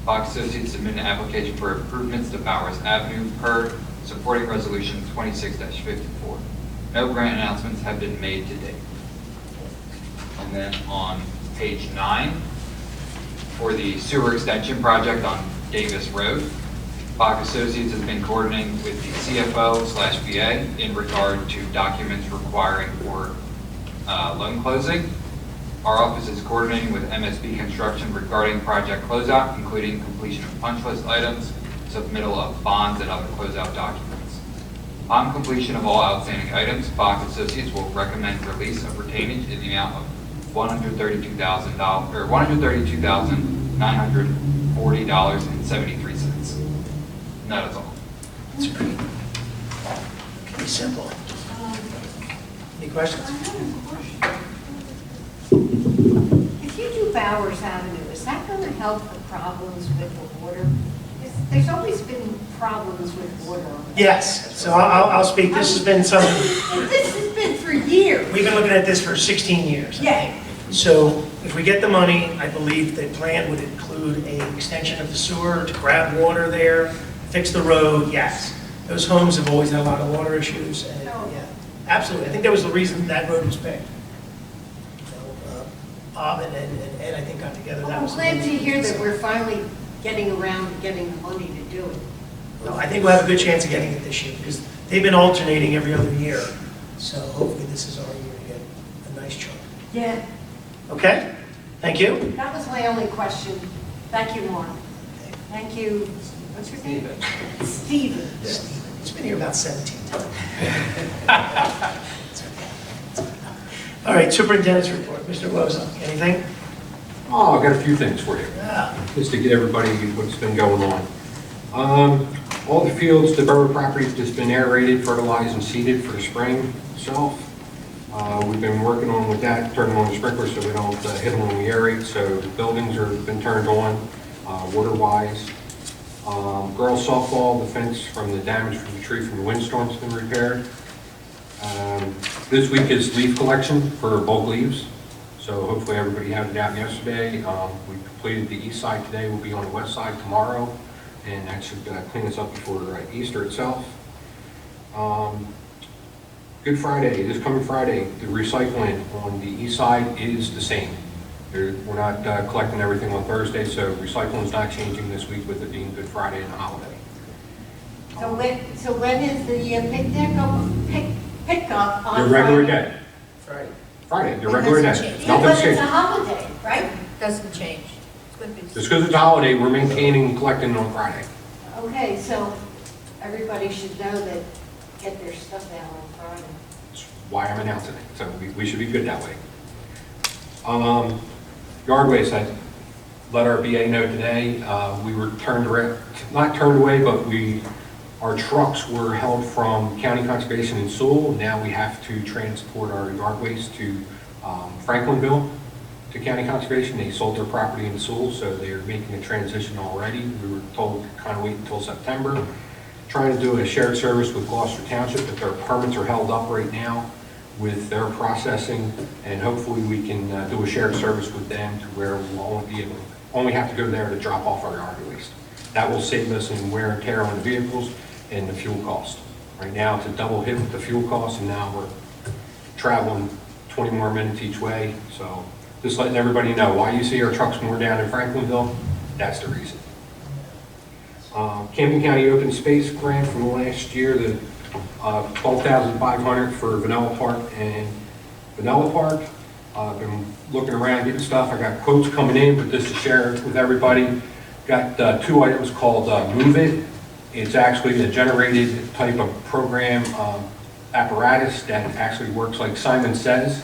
Fox Associates submitted an application for improvements to Bowers Avenue per supporting resolution 26-54. No grant announcements have been made to date. And then on page 9, for the sewer extension project on Davis Road, Bach Associates has been coordinating with the CFO/VA in regard to documents requiring for loan closing. Our office is coordinating with MSB Construction regarding project closeout, including completion of punch list items, submittal of bonds, and other closeout documents. Upon completion of all outstanding items, Bach Associates will recommend release of retainage in the amount of $132,000 or $132,940.73. And that is all. That's great. Okay, simple. Any questions? I have a question. If you do Bowers Avenue, is that going to help the problems with the water? There's always been problems with water on that. Yes, so I'll speak. This has been something, This has been for years. we've been looking at this for 16 years. Yeah. So if we get the money, I believe the plan would include an extension of the sewer to grab water there, fix the road, yes. Those homes have always had a lot of water issues, and yeah, absolutely. I think that was the reason that road was picked. Bob and Ed, I think, got together. That I'm was the glad to main hear reason. that we're finally getting around to getting the money to do it. No, I think we'll have a good chance of getting it this year, because they've been alternating every other year. So hopefully this is our year to get a nice chunk. Yeah, Okay? Thank you. that was my only question. Thank you, Mark. Thank you. What's your name? Steven. Stephen, he's been here about 17 times. It's okay. It's okay. All right, superintendent's report. Mr. Wozok, anything? Oh, I've got a few things for you, Yeah. just to get everybody what's been going on. All the fields, the borough property's just been aerated, fertilized, and seeded for the spring itself. We've been working on with that, turning on the sprinklers so we don't hit them when we aerate. So the buildings have been turned on, water-wise. Girls softball, the fence from the damage from the tree from the windstorm's been repaired. This week is leaf collection for bulk leaves. So hopefully everybody had it out yesterday. We completed the east side today. We'll be on the west side tomorrow. And that should clean us up before Easter itself. Good Friday, this coming Friday, the recycling on the east side is the same. We're not collecting everything on Thursday, so recycling is not changing this week with it being Good Friday and a holiday. So when is the pickup on Your regular Friday? day. Friday. Friday, your It regular doesn't day. change. Yeah, but Nothing's it's a changed. holiday, right? Doesn't change. It's going to be. Just because it's a holiday, we're maintaining and collecting on Friday. Okay, so everybody should know that, get their stuff out on Friday. That's why I'm announcing it, so we should be good that way. Yard waste, I let our BA know today, we were not turned away, but our trucks were held from County Conservation in Sewell. Now we have to transport our yard waste to Franklinville to County Conservation. They sold their property in Sewell, so they're making a transition already. We were told to kind of wait until September. Trying to do a shared service with Gloucester Township, but their permits are held up right now. with their processing, and hopefully we can do a shared service with them to where we'll only have to go there to drop off our yard waste. That will save us in wear and tear on the vehicles and the fuel cost. Right now, it's a double hit with the fuel cost, and now we're traveling 20 more minutes each way. So just letting everybody know why you see our trucks more down in Franklinville, that's the reason. Camden County Open Space Grant from last year, the $12,500 for Vanilla Park and Vanilla Park. I've been looking around, getting stuff. I got quotes coming in, but just to share with everybody, got 2 items called Move It. It's actually a generated type of program apparatus that actually works like Simon Says.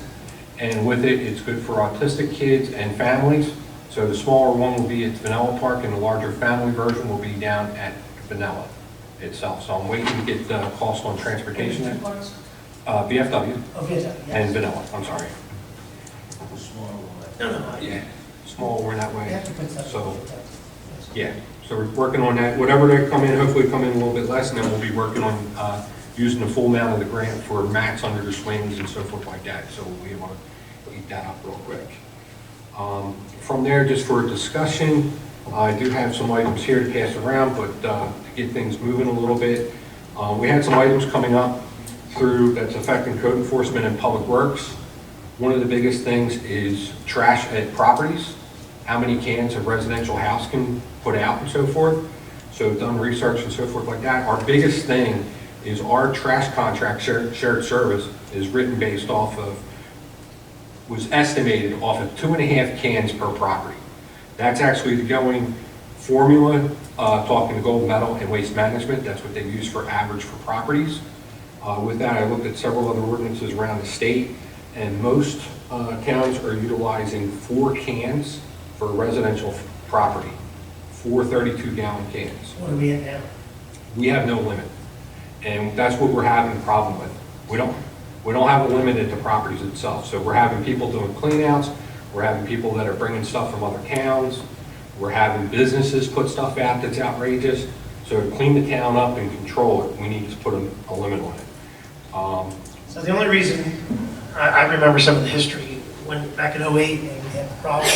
And with it, it's good for autistic kids and families. So the smaller one will be at Vanilla Park, and the larger family version will be down at Vanilla itself. So I'm waiting to get the cost on transportation. VFW. Oh, VFW, yes. And Vanilla, I'm sorry. No. Yeah, small one that You way. have to put stuff So, in the text. yeah, so we're working on that. Whatever they come in, hopefully come in a little bit less, and then we'll be working on using the full amount of the grant for mats under the swings and so forth like that. So we'll be able to eat that up real quick. From there, just for a discussion, I do have some items here to pass around, but to get things moving a little bit, we had some items coming up that's affecting code enforcement and public works. One of the biggest things is trash at properties, how many cans a residential house can put out and so forth. So done research and so forth like that. Our biggest thing is our trash contract shared service is written based off of, was estimated off of 2.5 cans per property. That's actually the going formula, talking to Gold Medal and Waste Management. That's what they use for average for properties. With that, I looked at several other ordinances around the state, and most towns are utilizing 4 cans for a residential property, 4 32-gallon cans. What are we at now? We have no limit, and that's what we're having a problem with. We don't have a limit at the properties itself, so we're having people doing cleanouts, we're having people that are bringing stuff from other towns, we're having businesses put stuff out that's outrageous. So to clean the town up and control it, we need to put a limit on it. So the only reason, I remember some of the history, when back in '08, when we had the problem,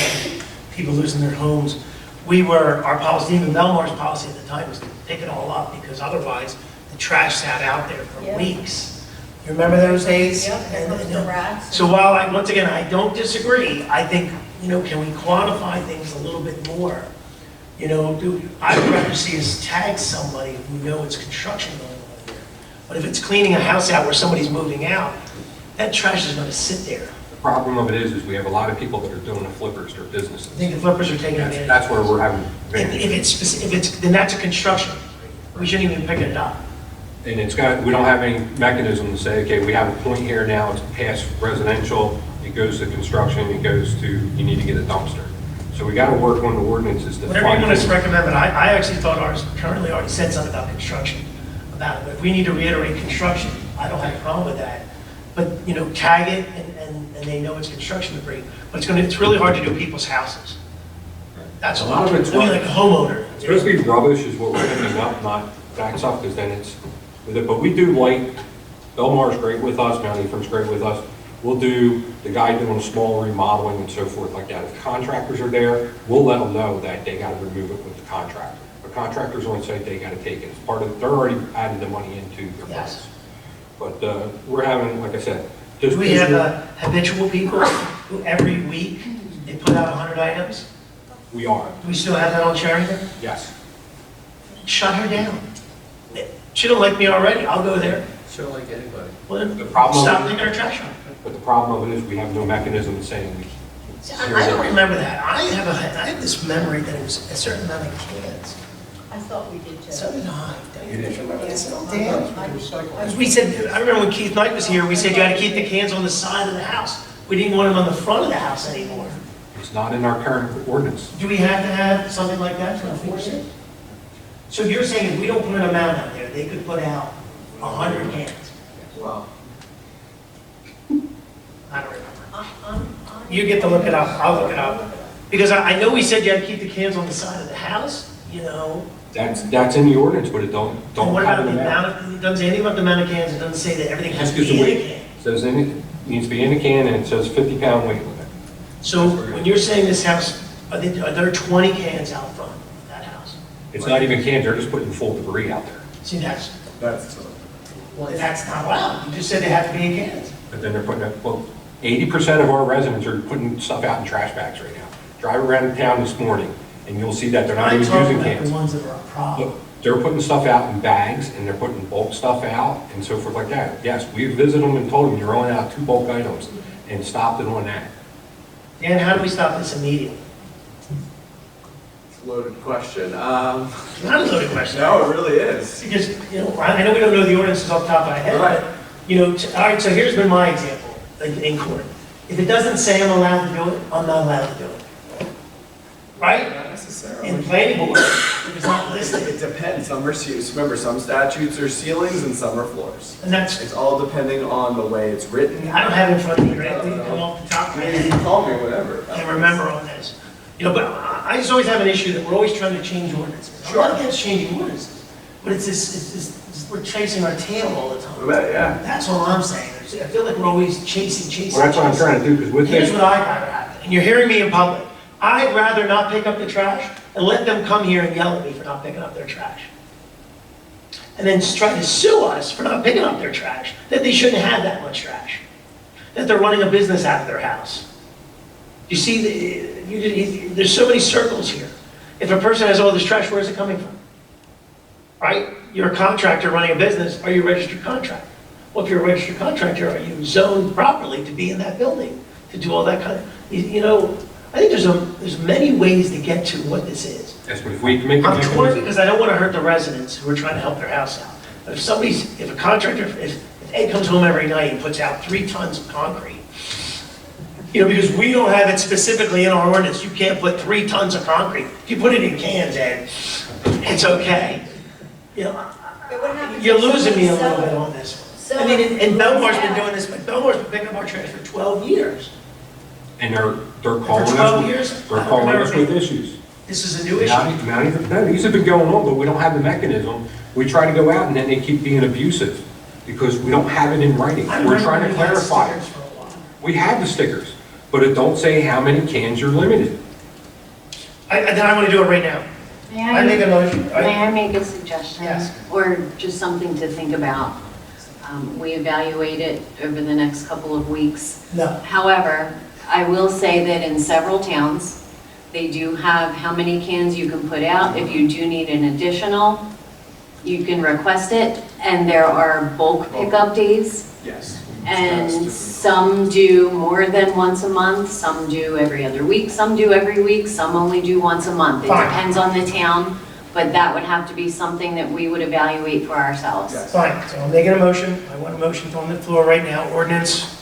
people losing their homes, our policy, even Belmar's policy at the time, was to pick it all up, because otherwise the trash sat out there for Yeah. weeks. You remember those days? Yep, and the rats. So while once again, I don't disagree, I think, can we quantify things a little bit more? I would rather see us tag somebody if we know it's construction going on there. But if it's cleaning a house out where somebody's moving out, that trash is gonna sit there. The problem of it is we have a lot of people that are doing the flippers, their businesses. I think the flippers are taking advantage. That's where we're having If advantage. it's, then that's a construction. We shouldn't even pick it up. And we don't have any mechanism to say, okay, we have a point here now, it's past residential, it goes to construction, it goes to, you need to get a dumpster. So we gotta work on the ordinances to Whatever you find. want us to recommend, but I actually thought ours currently already said something about construction, about it. But if we need to reiterate construction, I don't have a problem with that. But, tag it and they know it's construction debris. But it's really hard to do people's houses. That's A lot of it's like a homeowner. It's supposed to be rubbish is what we're picking up, not that stuff, because then it's with it. But we do Belmar's great with us, Mount Ephraim's great with us. We'll do the guy doing a small remodeling and so forth like that. If contractors are there, we'll let them know that they gotta remove it with the contractor. The contractor's on site, they gotta take it. It's part of, they're already added the money into their price. But we're having, like I said, just. Do we have habitual people who every week they put out 100 items? We are, Do we still have that on Sherrington? yes. Shut her down. She don't like me already, I'll go there. Sure, like anybody. Well, then The problem- stop taking her trash out. But the problem of it is we have no mechanism in saying we. I don't remember that. I have this memory that it was a certain amount of cans. I thought we did too. So did I. Don't you remember this? Oh, I- damn. As we said, I remember when Keith Knight was here, we said you had to keep the cans on the side of the house. We didn't want them on the front of the house anymore. It's not in our current ordinance. Do we have to have something like that to enforce it? So you're saying if we don't put an amount out there, they could put out 100 cans? Well, I don't remember. You get to look it up, I'll look it up. Because I know we said you had to keep the cans on the side of the house, That's in the ordinance, but it don't And what have about an the amount. amount of, it doesn't say anything about the amount of cans, it doesn't say that everything has Just to because be the in a way, can. says anything, needs to be in a can and it says 50-pound weight limit. So when you're saying this house, are there 20 cans out front of that house? It's not even cans, they're just putting full debris out there. See, that's not allowed. You just said they have to be in cans. But then they're putting up, well, 80% of our residents are putting stuff out in trash bags right now. Drive around town this morning and you'll see that they're not I'm even talking using about cans. the ones that are a problem. Look, they're putting stuff out in bags and they're putting bulk stuff out and so forth like that. Yes, we visited them and told them you're only out 2 bulk items and stopped it on that. Dan, how do we stop this immediately? It's a loaded question. It's not a loaded question. No, it really is. Because, I know we don't know the ordinances off the top of our head, Right. but, all right, so here's been my example in court. If it doesn't say I'm allowed to do it, I'm not allowed to do it. Right? Not necessarily. In planning board, if it's not listed, It depends. Some are, remember, some statutes are ceilings and some are floors. and that's, It's all depending on the way it's written. I don't have it in front of me, right? We can come off the top of my You head. can call me whatever. And remember on this. But I just always have an issue that we're always trying to change ordinances. I'm not against changing ordinances, but it's this, we're chasing our tail all the time. Yeah. That's all I'm saying. I feel like we're always chasing. Well, that's what I'm trying to do because with Here's this, what I'd rather happen, and you're hearing me in public. I'd rather not pick up the trash and let them come here and yell at me for not picking up their trash. And then try to sue us for not picking up their trash, that they shouldn't have that much trash, that they're running a business out of their house. You see, there's so many circles here. If a person has all this trash, where is it coming from? Right? You're a contractor running a business, are you a registered contractor? Well, if you're a registered contractor, are you zoned properly to be in that building, to do all that kind of, I think there's many ways to get to what this is. that's what if we can make I'm it. torn because I don't want to hurt the residents who are trying to help their house out. But if a contractor, if Ed comes home every night and puts out 3 tons of concrete, because we don't have it specifically in our ordinance, you can't put 3 tons of concrete. If you put it in cans, Ed, it's okay. But what happens You're if losing me a little someone- bit on this one. I mean, and Belmore's been doing this, but Belmore's been picking up our trash for 12 years. And they're For calling 12 us, years? they're I don't calling us remember with issues. This is a new issue. No, these have been going on, but we don't have the mechanism. We try to go out and then they keep being abusive because we don't have it in writing. I We're remember trying to we had clarify it. stickers for a while. We have the stickers, but it don't say how many cans you're limited. Then I want to do it right now. I make a motion. May I make a suggestion? Yes. Or just something to think about? We evaluate it over the next couple of weeks. No. However, I will say that in several towns, they do have how many cans you can put out. If you do need an additional, you can request it. And there are bulk pickup days. Yes. And some do more than once a month, some do every other week, some do every week, some only do once a month. It Fine. depends on the town, but that would have to be something that we would evaluate for ourselves. Yes. Fine, so I'm making a motion. I want a motion on the floor right now. Ordinance,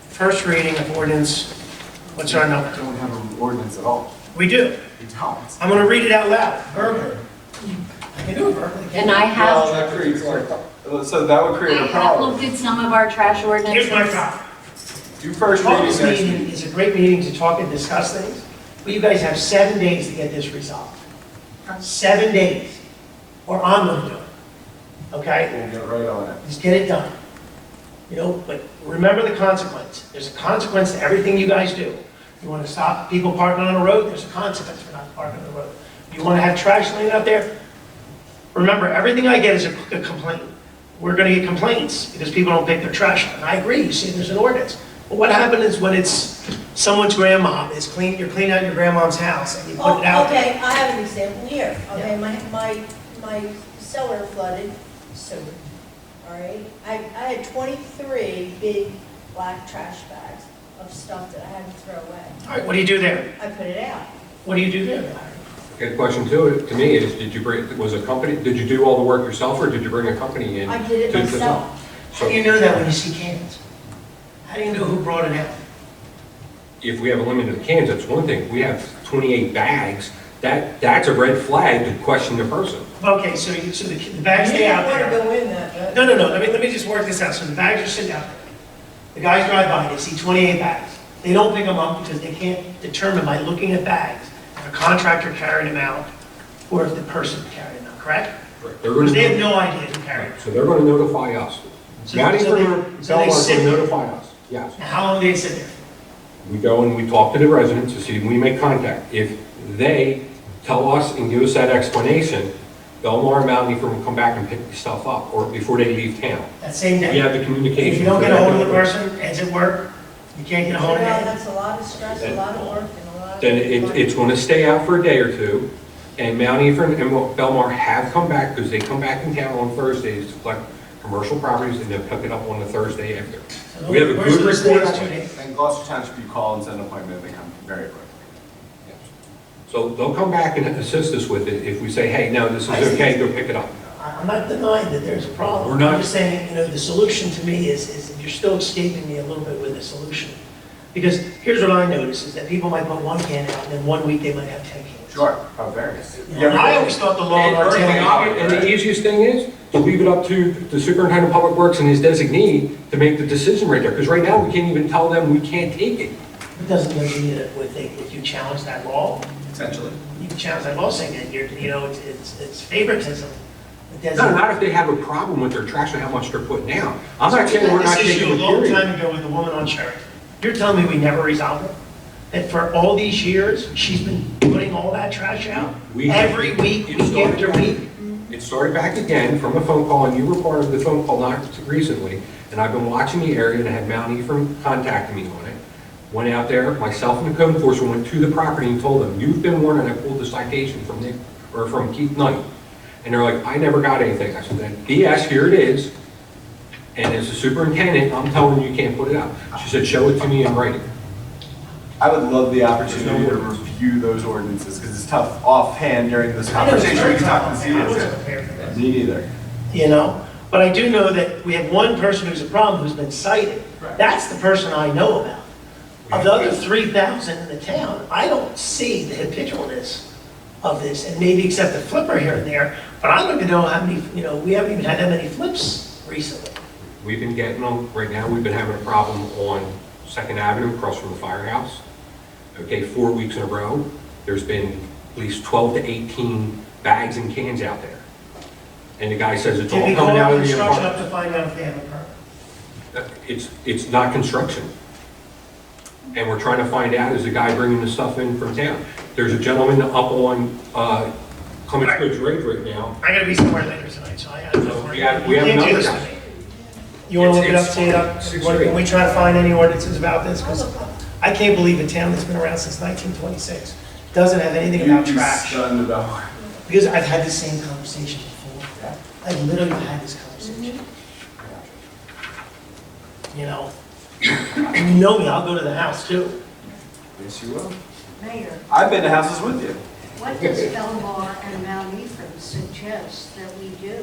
first reading of ordinance, what's our number? Don't have an ordinance at all. We do. You don't. I'm going to read it out loud, verbally. I can do it verbally. And I Well, have, that creates, so that would I create a have problem. looked at some of our trash ordinances. Here's my problem. Do first reading Caucus next meeting week. is a great meeting to talk and discuss things, but you guys have 7 days to get this resolved. 7 days, or I'm going to do it. Okay? We'll get right on it. Just get it done. But remember the consequence. There's a consequence to everything you guys do. You want to stop people parking on the road, there's a consequence for not parking on the road. You want to have trash laying out there, remember, everything I get is a complaint. We're going to get complaints because people don't pick their trash up. And I agree, you see there's an ordinance. But what happens when it's someone's grandma is you're cleaning out your grandma's house and you put it out there? Okay, I have an example here. Okay, my cellar flooded, sewer, all right? I had 23 big black trash bags of stuff that I had to throw away. All right, what do you do there? I put it out. What do you do there, Larry? Okay, the question to me is, did you do all the work yourself or did you bring a company in? I did it to- myself. How do you know that when you see cans? How do you know who brought it out? If we have a limit of cans, that's one thing. We have 28 bags, that's a red flag to question the person. Okay, so the bags stay out You didn't there. want to go in that. No, let me just work this out. So the bags are sitting out there. The guys drive by, they see 28 bags. They don't pick them up because they can't determine by looking at bags if a contractor carried them out or if the person carried them out, correct? They're Because going they have to, no idea who carried them. so they're going to notify us. Mount so Ephraim they- or so they Belmar can sit- notify us, yes. Now, how long do they sit there? We go and we talk to the residents to see if we make contact. If they tell us and give us that explanation, Belmar and Mount Ephraim will come back and pick the stuff up, or before they leave town. That same day? We have the communication. If you don't get a hold of the person, it's at work, you can't get a hold of Well, them. that's a lot of stress, a lot of work, and a lot of. Then it's going to stay out for a day or two. And Mount Ephraim and Belmar have come back, because they come back in town on Thursdays to collect commercial properties, and they'll pick it up on the Thursday after. We have a Where's good those report. days, 2 days? And Gloucester Township, you call and set an appointment, they come very quickly. So they'll come back and assist us with it if we say, hey, no, this is I see. okay, go pick it up. I'm not denying that there's a problem. We're not- I'm just saying, the solution to me is you're still escaping me a little bit with the solution. Because here's what I notice, is that people might put one can out, and then 1 week they might have 10 cans. Sure, oh, various. I always thought the law in our town. And the easiest thing is to leave it up to the superintendent of public works and his designee to make the decision right there. Because right now, we can't even tell them we can't take it. It doesn't mean that if you challenge that law, Essentially. you can challenge that law saying that it's favoritism. It No, doesn't. not if they have a problem with their trash and how much they're putting out. I'm So not we saying had we're not this issue taking a it, long period. time ago with the woman on Sheridan. You're telling me we never resolved it? That for all these years, she's been putting all that trash out? Every week, It week started after back- week? It started back again from a phone call, and you were part of the phone call not recently, and I've been watching the area and I had Mount Ephraim contacting me on it. Went out there, myself and the code enforcement went to the property and told them, you've been warned, and I pulled the citation from Nick, or from Keith Knight. And they're like, I never got anything. I said, yes, here it is. And as a superintendent, I'm telling you, you can't put it out. She said, show it to me in writing. I would love the opportunity to review those ordinances, because it's tough offhand during this I know it's conversation, we can talk to the I wasn't CEOs. prepared for this. Me neither. But I do know that we have one person who's a problem who's been cited. Right. That's the person I know about. Of the other 3,000 in the town, I don't see the habitualness of this, and maybe except the flipper here and there, but I don't even know how many, we haven't even had that many flips recently. We've been getting them, right now, we've been having a problem on Second Avenue across from the firehouse. Okay, 4 weeks in a row, there's been at least 12 to 18 bags and cans out there. And the guy says it's all Did we coming call out of the construction up apartment. to find out if they have a permit? It's not construction. And we're trying to find out, is the guy bringing the stuff in from town? There's a gentleman up on Clements Bridge Road right now. I gotta be somewhere later tonight, so I So we have another can't do this guy. tonight. You wanna look it up, It's- see it up? it's Can we try to find any ordinances about this? Because I can't believe a town that's been around since 1926 doesn't have anything about You'd be trash. stunned about. Because I've had the same conversation before. I've literally had this conversation. And you know me, I'll go to the house too. Yes, you will. Mayor, I've been to houses with you. what does Belmar and Mount Ephraim suggest that we do?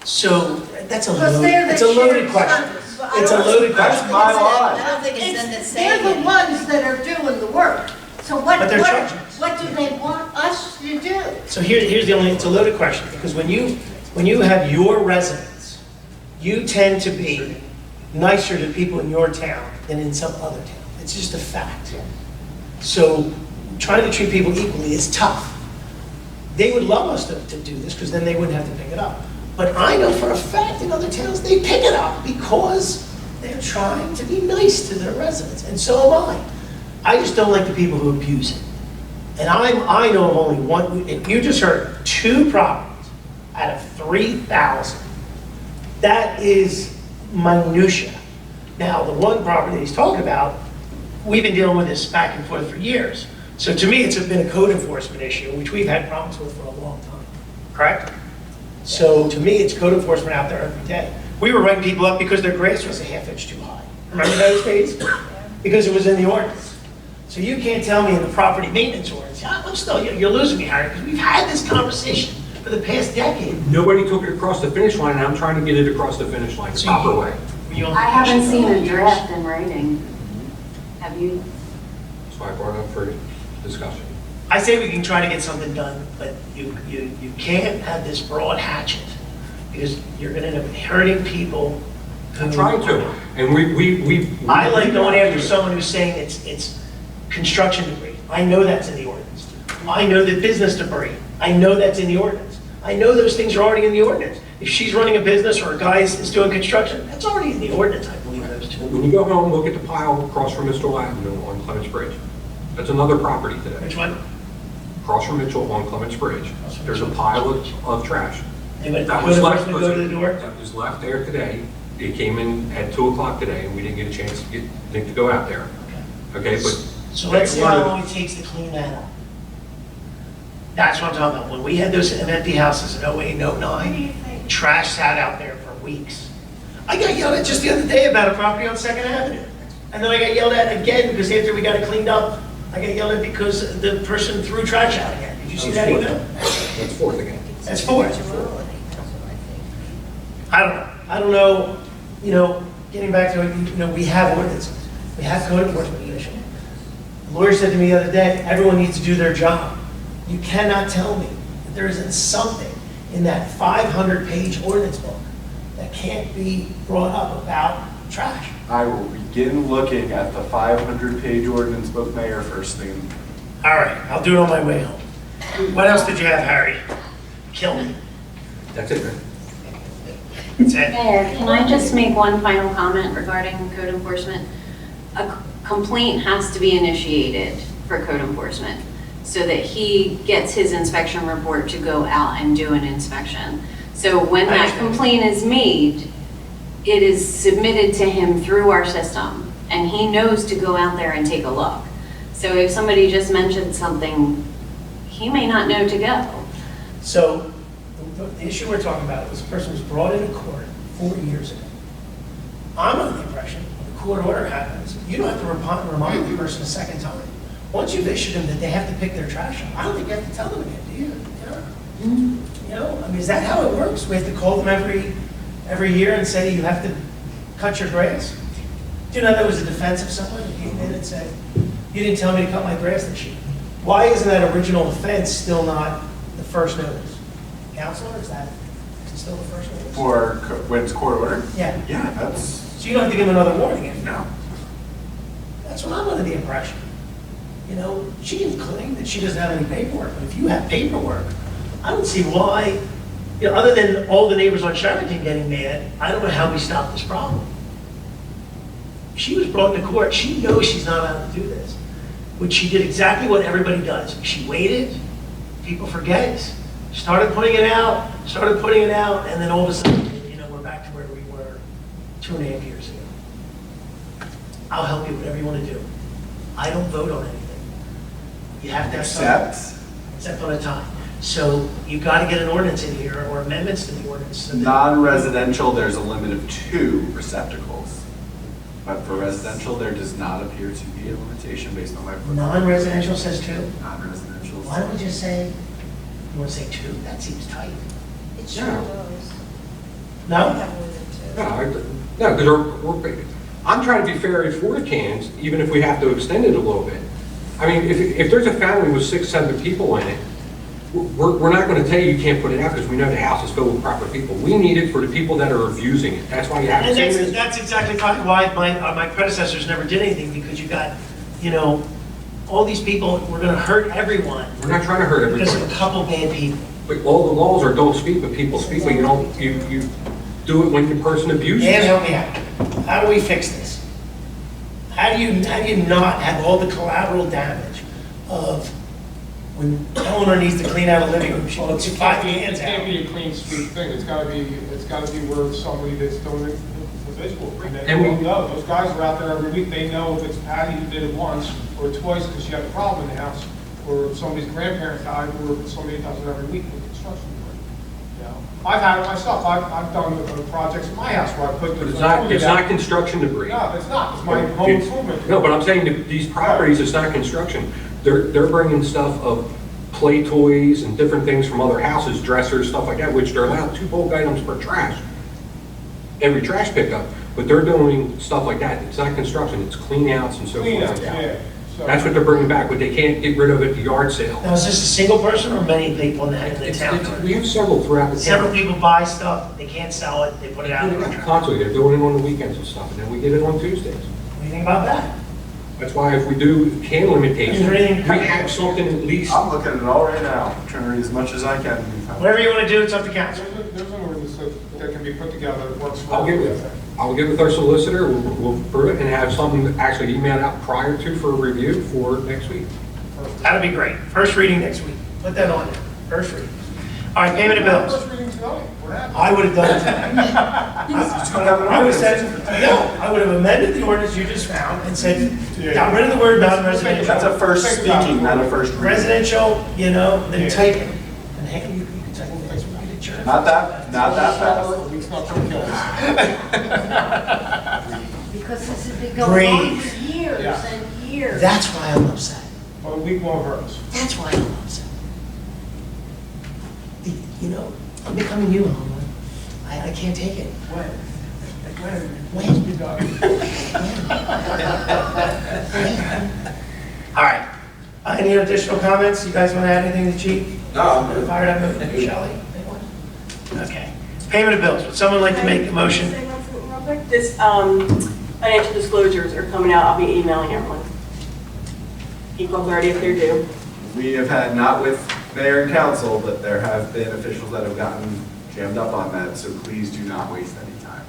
So that's a Because they're the loaded shared question. service. It's a loaded That's question. my line. I don't think it's them that's They're saying the it. ones that are doing the work. So But they're charging us. what do they want us to do? So here's it's a loaded question, because when you have your residents, you tend to be nicer to people in your town than in some other town. It's just a fact. So trying to treat people equally is tough. They would love us to do this, because then they wouldn't have to pick it up. But I know for a fact in other towns, they pick it up because they're trying to be nice to their residents, and so am I. I just don't like the people who abuse it. And I know of only one, you just heard 2 properties out of 3,000. That is minutia. Now, the one property that he's talking about, we've been dealing with this back and forth for years. So to me, it's been a code enforcement issue, which we've had problems with for a long time, correct? So to me, it's code enforcement out there every day. We were writing people up because their grass was a ½ inch too high. Remember those days? Because it was in the ordinance. So you can't tell me in the property maintenance ordinance, I'm still, you're losing me, Harry, because we've had this conversation for the past decade. Nobody took it across the finish line, and I'm trying to get it across the finish line the So proper you- way. I haven't seen a draft in writing. Have you? So I brought it up for discussion. I say we can try to get something done, but you can't have this broad hatchet, because you're gonna end up hurting people. I'm trying to, and we. I like going after someone who's saying it's construction debris. I know that's in the ordinance. I know that business debris, I know that's in the ordinance. I know those things are already in the ordinance. If she's running a business or a guy is doing construction, that's already in the ordinance, I believe, those two. When you go home, look at the pile across from Mitchell Avenue on Clements Bridge. That's another property today. Which one? Across from Mitchell on Clements Bridge. There's a pile of trash. Anybody, That code was left, enforcement go to the door? that was left there today. It came in at 2 o'clock today, and we didn't get a chance to Nick to go out there. Okay, but. So let's see how long it takes to clean that up. That's what I'm talking about. When we had those empty houses in 08 and 09, trash sat out there for weeks. I got yelled at just the other day about a property on 2nd Avenue. And then I got yelled at again because after we got it cleaned up, I got yelled at because the person threw trash out again. Did you see that email? That's 4th again. That's 4. I don't know, getting back to it, we have ordinances. We have code enforcement commission. The lawyer said to me the other day, everyone needs to do their job. You cannot tell me that there isn't something in that 500-page ordinance book that can't be brought up about trash. I will begin looking at the 500-page ordinance book, Mayor, first thing. All right, I'll do it on my way home. What else did you have, Harry? Kill me. That's it, man. That's it. Mayor, can I just make one final comment regarding code enforcement? A complaint has to be initiated for code enforcement so that he gets his inspection report to go out and do an inspection. So when that complaint is made, it is submitted to him through our system, and he knows to go out there and take a look. So if somebody just mentioned something, he may not know to go. So the issue we're talking about was a person was brought into court 4 years ago. I'm under the impression when a court order happens, you don't have to remind the person a second time. Once you've issued them that they have to pick their trash up, I don't think you have to tell them again, do you? I mean, is that how it works? We have to call them every year and say you have to cut your grass? Do you know that was a defense of someone who came in and said, you didn't tell me to cut my grass this year? Why isn't that original offense still not the first notice? Counselor, is it still the first notice? For when it's court order? Yeah. Yeah, that's. So you don't have to give them another warning if No. That's what I'm under the impression. She can claim that she doesn't have any paperwork, but if you have paperwork, I don't see why, other than all the neighbors on Sherrington getting mad, I don't know how we stop this problem. She was brought into court, she knows she's not allowed to do this, which she did exactly what everybody does. She waited, people forget, started putting it out, and then all of a sudden, we're back to where we were 2.5 years ago. I'll help you, whatever you want to do. I don't vote on anything. You have to have something. Except on a time. So you've got to get an ordinance in here or amendments to the ordinance. So Non-residential, there's a limit of 2 receptacles. But for residential, there does not appear to be a limitation based on my. Non-residential says 2? Non-residential. Why don't we just say, you want to say 2? That seems tight. It sure Yeah. does. No? I have more than 2. No, because I'm trying to be fair for the cans, even if we have to extend it a little bit. I mean, if there's a family with 6, 7 people in it, we're not going to tell you can't put it out because we know the house is filled with proper people. We need it for the people that are abusing it. That's why you have And to. that's exactly why my predecessors never did anything, because you got, all these people, we're going to hurt everyone. We're not trying to hurt everybody. Because of a couple bad people. But all the laws are don't speak, but people speak, but you do it when the person abuses. Dan, help me out. How do we fix this? How do you not have all the collateral damage of when Eleanor needs to clean out a living room, she puts 5 cans It can't out? be a clean sweep thing. It's gotta be where somebody that's doing it visual. And we know, those guys are out there every week. They know if it's Patty who did it once or twice because she had a problem in the house, or if somebody's grandparent died, or if somebody does it every week with construction work. I've had it myself. I've done projects in my house where I put the. It's not construction debris. No, it's not. It's my home improvement. No, but I'm saying that these properties, it's not construction. They're bringing stuff of play toys and different things from other houses, dressers, stuff like that, which they're allowed 2 bulk items per trash. Every trash pickup, but they're doing stuff like that. It's not construction, it's clean outs and so forth. Clean outs, yeah. So- That's what they're bringing back, but they can't get rid of it at the yard sale. Now, is this a single person or many people in the town? We have several throughout the town. Several people buy stuff, they can't sell it, they put it out. What do Constantly, they're doing it on the weekends and stuff, and then we get it on Tuesdays. you think about that? That's why if we do can limitation, Is there anything- we have something at least. I'm looking at it all right now, trying to read as much as I can. Whatever you want to do, it's up to council. There's an ordinance that be put together, it works for I'll get everyone. with, I'll get with our solicitor, we'll approve it and have something actually emailed out prior to for review for next week. That'd be great. First reading next week. Put that on there. First reading. All right, payment of bills. First reading tonight, what happened? I would have done it today. I would have said, no, I would have amended the ordinance you just found and said, got rid of the word non-residential. That's a first speaking, not a first reading. Residential, you know, then Yeah. type it. And hey, you can type it next week at church. Not that fast. It's not gonna kill us. Because this has been going on Breathe. for years Yeah. and years. That's why I'm upset. Well, a week won't hurt us. That's why I'm upset. You know, I'm becoming you, Homer. I can't take it. When? When? Be done. All right. Any additional comments? You guys want to add anything to Chief? No. Fired up, Shelley? Anyone? Okay. Payment of bills. Would someone like to make a motion? Say one thing real quick. This, financial disclosures are coming out, I'll be emailing everyone. Equal 30th, they're due. We have had, not with mayor and council, but there have been officials that have gotten jammed up on that, so please do not waste any time.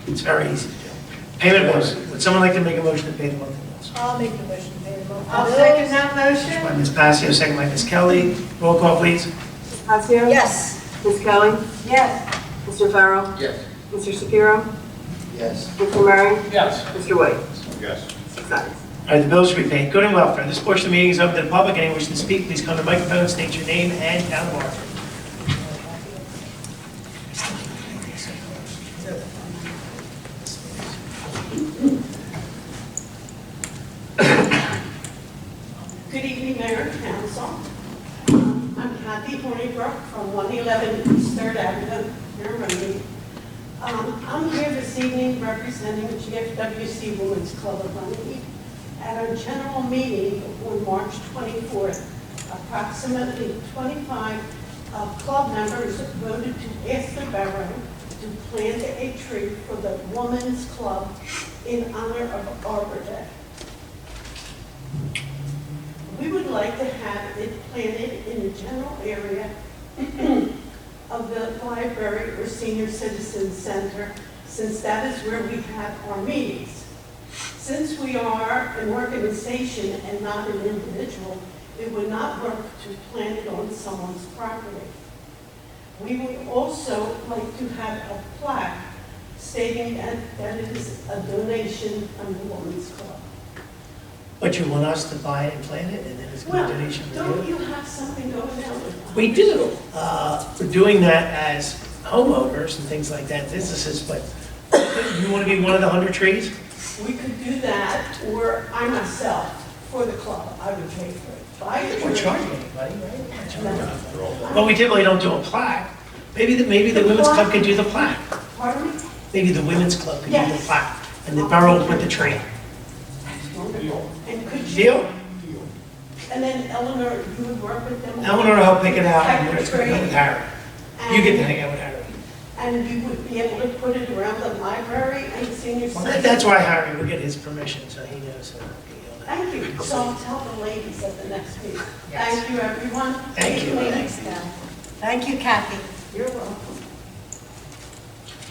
It's very easy to do. Payment of bills. Would someone like to make a motion to pay the monthly bills? I'll make the motion to pay the monthly I'll bills. second that motion. By Ms. Passio, second by Ms. Kelly. Roll call, please. Ms. Passio? Yes. Ms. Kelly? Yes. Mr. Farrell? Yes. Mr. Shapiro? Yes. Mr. Murray? Yes. Mr. Williams? Yes. 6 ayes. All right, the bills should be paid. Good and welfare. This portion of the meeting is open to the public. Anyone wishing to speak, please come to the microphone, state your name and town of origin. Good evening, Mayor and Council. I'm Kathy Hornibrook from 111 East 3rd Avenue here in Runnemede. I'm here this evening representing the GFWC Women's Club of Runnemede. At our general meeting on March 24th, approximately 25 club members voted to ask the borough to plant a tree for the Women's Club in honor of Arbor Day. We would like to have it planted in the general area of the library or senior citizen center, since that is where we have our meetings. Since we are an organization and not an individual, it would not work to plant it on someone's property. We would also like to have a plaque stating that it is a donation from the Women's Club. But you want us to buy it and plant it, and then it's going to be a donation for Don't you? you have something going on with We do. We're doing that as homeowners and things like that, businesses, but you want to be one of the 100 trees? We could do that, or I myself, for the club, I would pay for it. Buy it. We're charging anybody, right? Well, we typically don't do a plaque. Maybe the women's club could do the plaque. Pardon me? Maybe the women's club could do the Yes. plaque, and the borough will put the tree. Wonderful. And could you? Deal? And then Eleanor, you would work with them? Eleanor will help pick it out, and it's going to go with Harry. You get to hang out with Harry. And you would be able to put it around the library and senior Well, center? that's why Harry will get his permission, so he knows. Thank you. So I'll tell the ladies at the next meeting. Yes. Thank you, everyone. Thank you. ladies. Thank you, Kathy. You're welcome.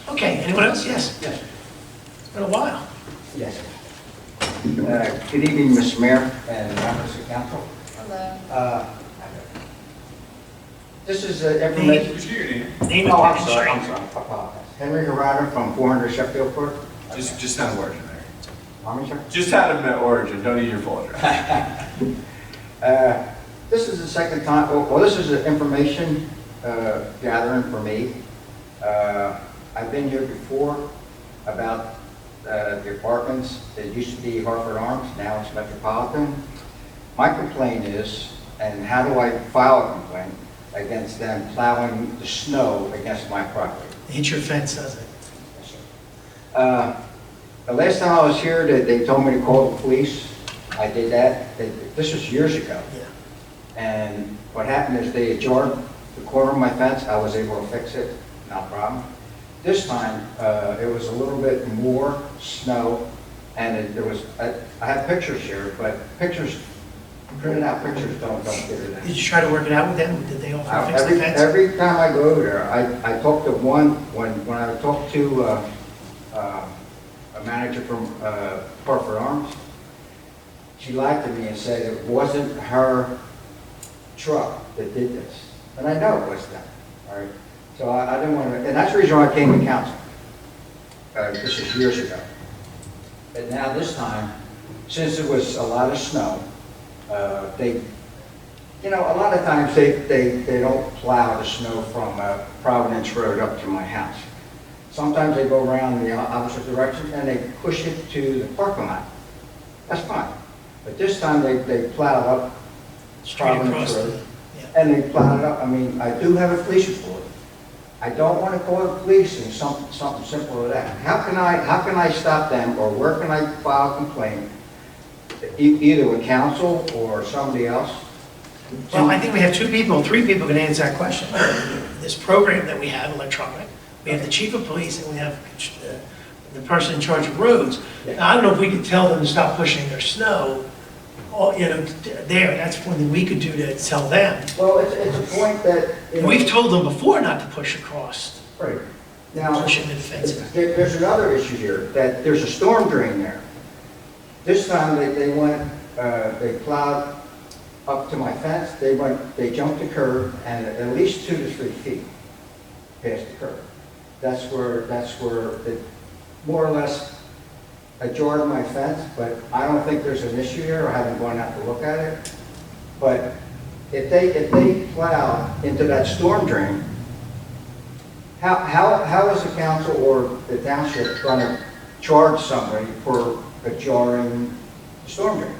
Okay, anyone else? Yes. Yes. It's been a while. Yes. Good evening, Mr. Mayor and members of council. Hello. This is information. Name and Oh, I'm town sorry, straight. I'm sorry. I apologize. Henry Harada from 400 Sheffield Court. Just have origin there. Pardon me, sir? Just had him at origin, don't need your full address. This is the second time, well, this is information gathering for me. I've been here before about the apartments. It used to be Hartford Arms, now it's Metropolitan. My complaint is, and how do I file a complaint against them plowing the snow against my property? Hit your fence, does it? The last time I was here, they told me to call the police. I did that. This was years ago. Yeah. And what happened is they jarred the corner of my fence. I was able to fix it, no problem. This time, it was a little bit more snow, and there was, I have pictures here, but pictures Printed out pictures don't get it out. Did you try to work it out with them? Did they offer to fix the Every, fence? every time I go over there, I talk to one, when I talked to a manager from Hartford Arms, she lied to me and said it wasn't her truck that did this. And I know it was them, all right? So I didn't want to, and that's the reason why I came to council. This is years ago. And now this time, since it was a lot of snow, they, you know, a lot of times they don't plow the snow from Providence Road up to my house. Sometimes they go around the opposite direction and they push it to the parking lot. That's fine. But this time they plowed up Straight Providence across Road. the, And they plowed it up. I mean, I do have a police report. I don't want to call the police and something simple as that. How can I stop them, or where can I file a complaint? Either with council or somebody else? well, I think we have 2 people, 3 people can answer that question. This program that we have, electronic, we have the chief of police and we have the person in charge of roads. Now, I don't know if we could tell them to stop pushing their snow, or, you know, there, that's one thing we could do to tell them. Well, it's a point that, you know. We've told them before not to push across, Right. Now, push into the fences. there's another issue here, that there's a storm drain there. This time they plowed up to my fence, they jumped the curb and at least 2 to 3 feet past the curb. That's where it more or less ajarred my fence, but I don't think there's an issue here. I haven't gone out to look at it. But if they plow into that storm drain, how is the council or the township going to charge somebody for ajarring the storm drain?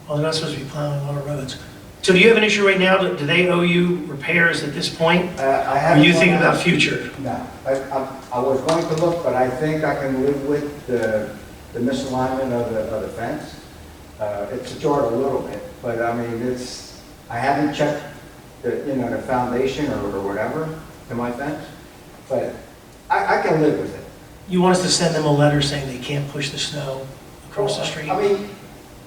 Well, they're not supposed to be plowing on our roads. So do you have an issue right now? Do they owe you repairs at this point? I Are haven't you gone thinking out- about future? No, I was going to look, but I think I can live with the misalignment of the fence. It's ajarred a little bit, but I mean, I haven't checked the foundation or whatever to my fence, but I can live with it. You want us to send them a letter saying they can't push the snow across the street? I mean,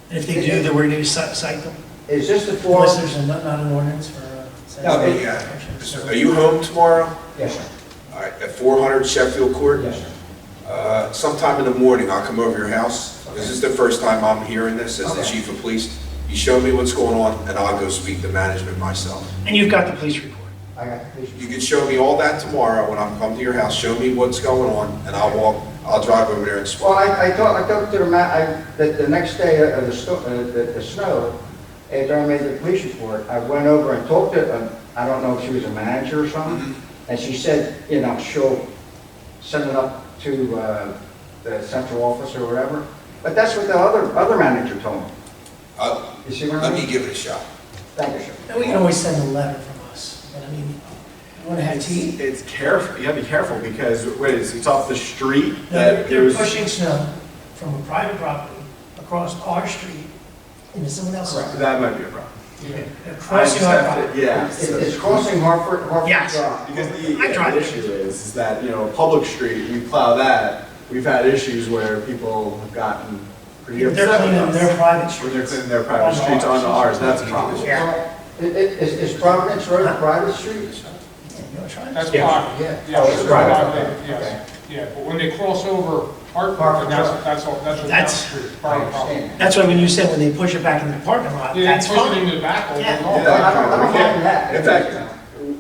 And if they do, then we're going to cite them? is this the form? Unless there's not an ordinance for... No, Are you home tomorrow? Yes, sir. All right, at 400 Sheffield Court? Yes, sir. Sometime in the morning, I'll come over your house. This is the first time I'm hearing this as the Okay. chief of police. You show me what's going on, and I'll go speak to management myself. And you've got the police report? I got the police. You can show me all that tomorrow when I'm coming to your house. Show me what's going on, and I'll drive over there and speak. Well, I talked to the next day of the snow, after I made the police report, I went over and talked to, I don't know if she was a manager or something, and she said, she'll send it up to the central office or whatever. But that's what the other manager told me. You see what I Let mean? me give it a shot. Thank you, sir. And we can always send a letter from us, but I mean, you want to have tea? It's careful, you gotta be careful, because, it's off the street No, that they're goes. pushing snow from a private property across our street into someone else's. Correct, that might be a problem. They're crossing our property. Yeah. It's crossing Hartford Yes. Drive. Because I drive the it. issue is that, public street, you plow that, we've had issues where people have gotten pretty They're upset with cleaning us. their private When streets. they're cleaning their private streets onto ours, that's a problem. Yeah. Is Providence Road a private street? You want to try That's this? private. Yeah. Yeah, Oh, it's it's private. private, yes. Yeah, but when they cross over Hartford, that's a That's- town street, I private property. understand. That's why when you said when they push it back into the parking lot, Yeah, that's they push it fine. into the back all Yeah. day long. I don't mind that. In fact,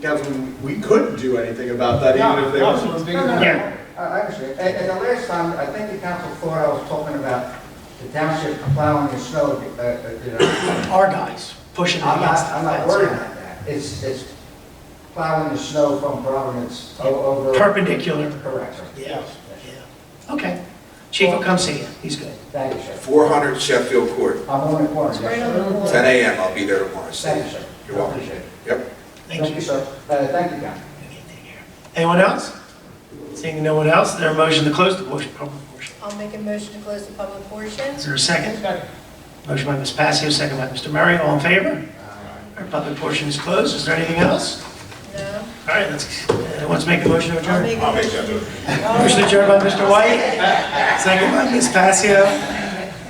Councilman, we couldn't do anything about that even if they No, wanted. no, to. no. Yeah. I understand. And the last time, I think the council thought I was talking about the township plowing the snow, Our guys pushing it I'm against not, the I'm not fence. worried about that. It's plowing the snow from Providence over. Perpendicular. Correct, sir. Yeah, yeah. Okay. Chief will come see you. He's good. Thank you, sir. 400 Sheffield Court, I'm on the corner. It's yes, right sir. on the corner. 10 a.m. I'll be there tomorrow. Thank you, sir. You're welcome. Appreciate it. Yep. Thank you. sir. Thank you, Council. Okay, take care. Anyone else? Seeing no one else, there a motion to close the public portion. I'll make a motion to close the public portion. Is there a second? Second. Motion by Ms. Passio, second by Mr. Murray. All in favor? Our public portion is closed. Is there anything else? No? All right, let's, let's make a motion to I'll adjourn. make a motion. Motion adjourned by Mr. White, second by Ms. Passio.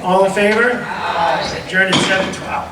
All in favor? Adjourned at 7:12.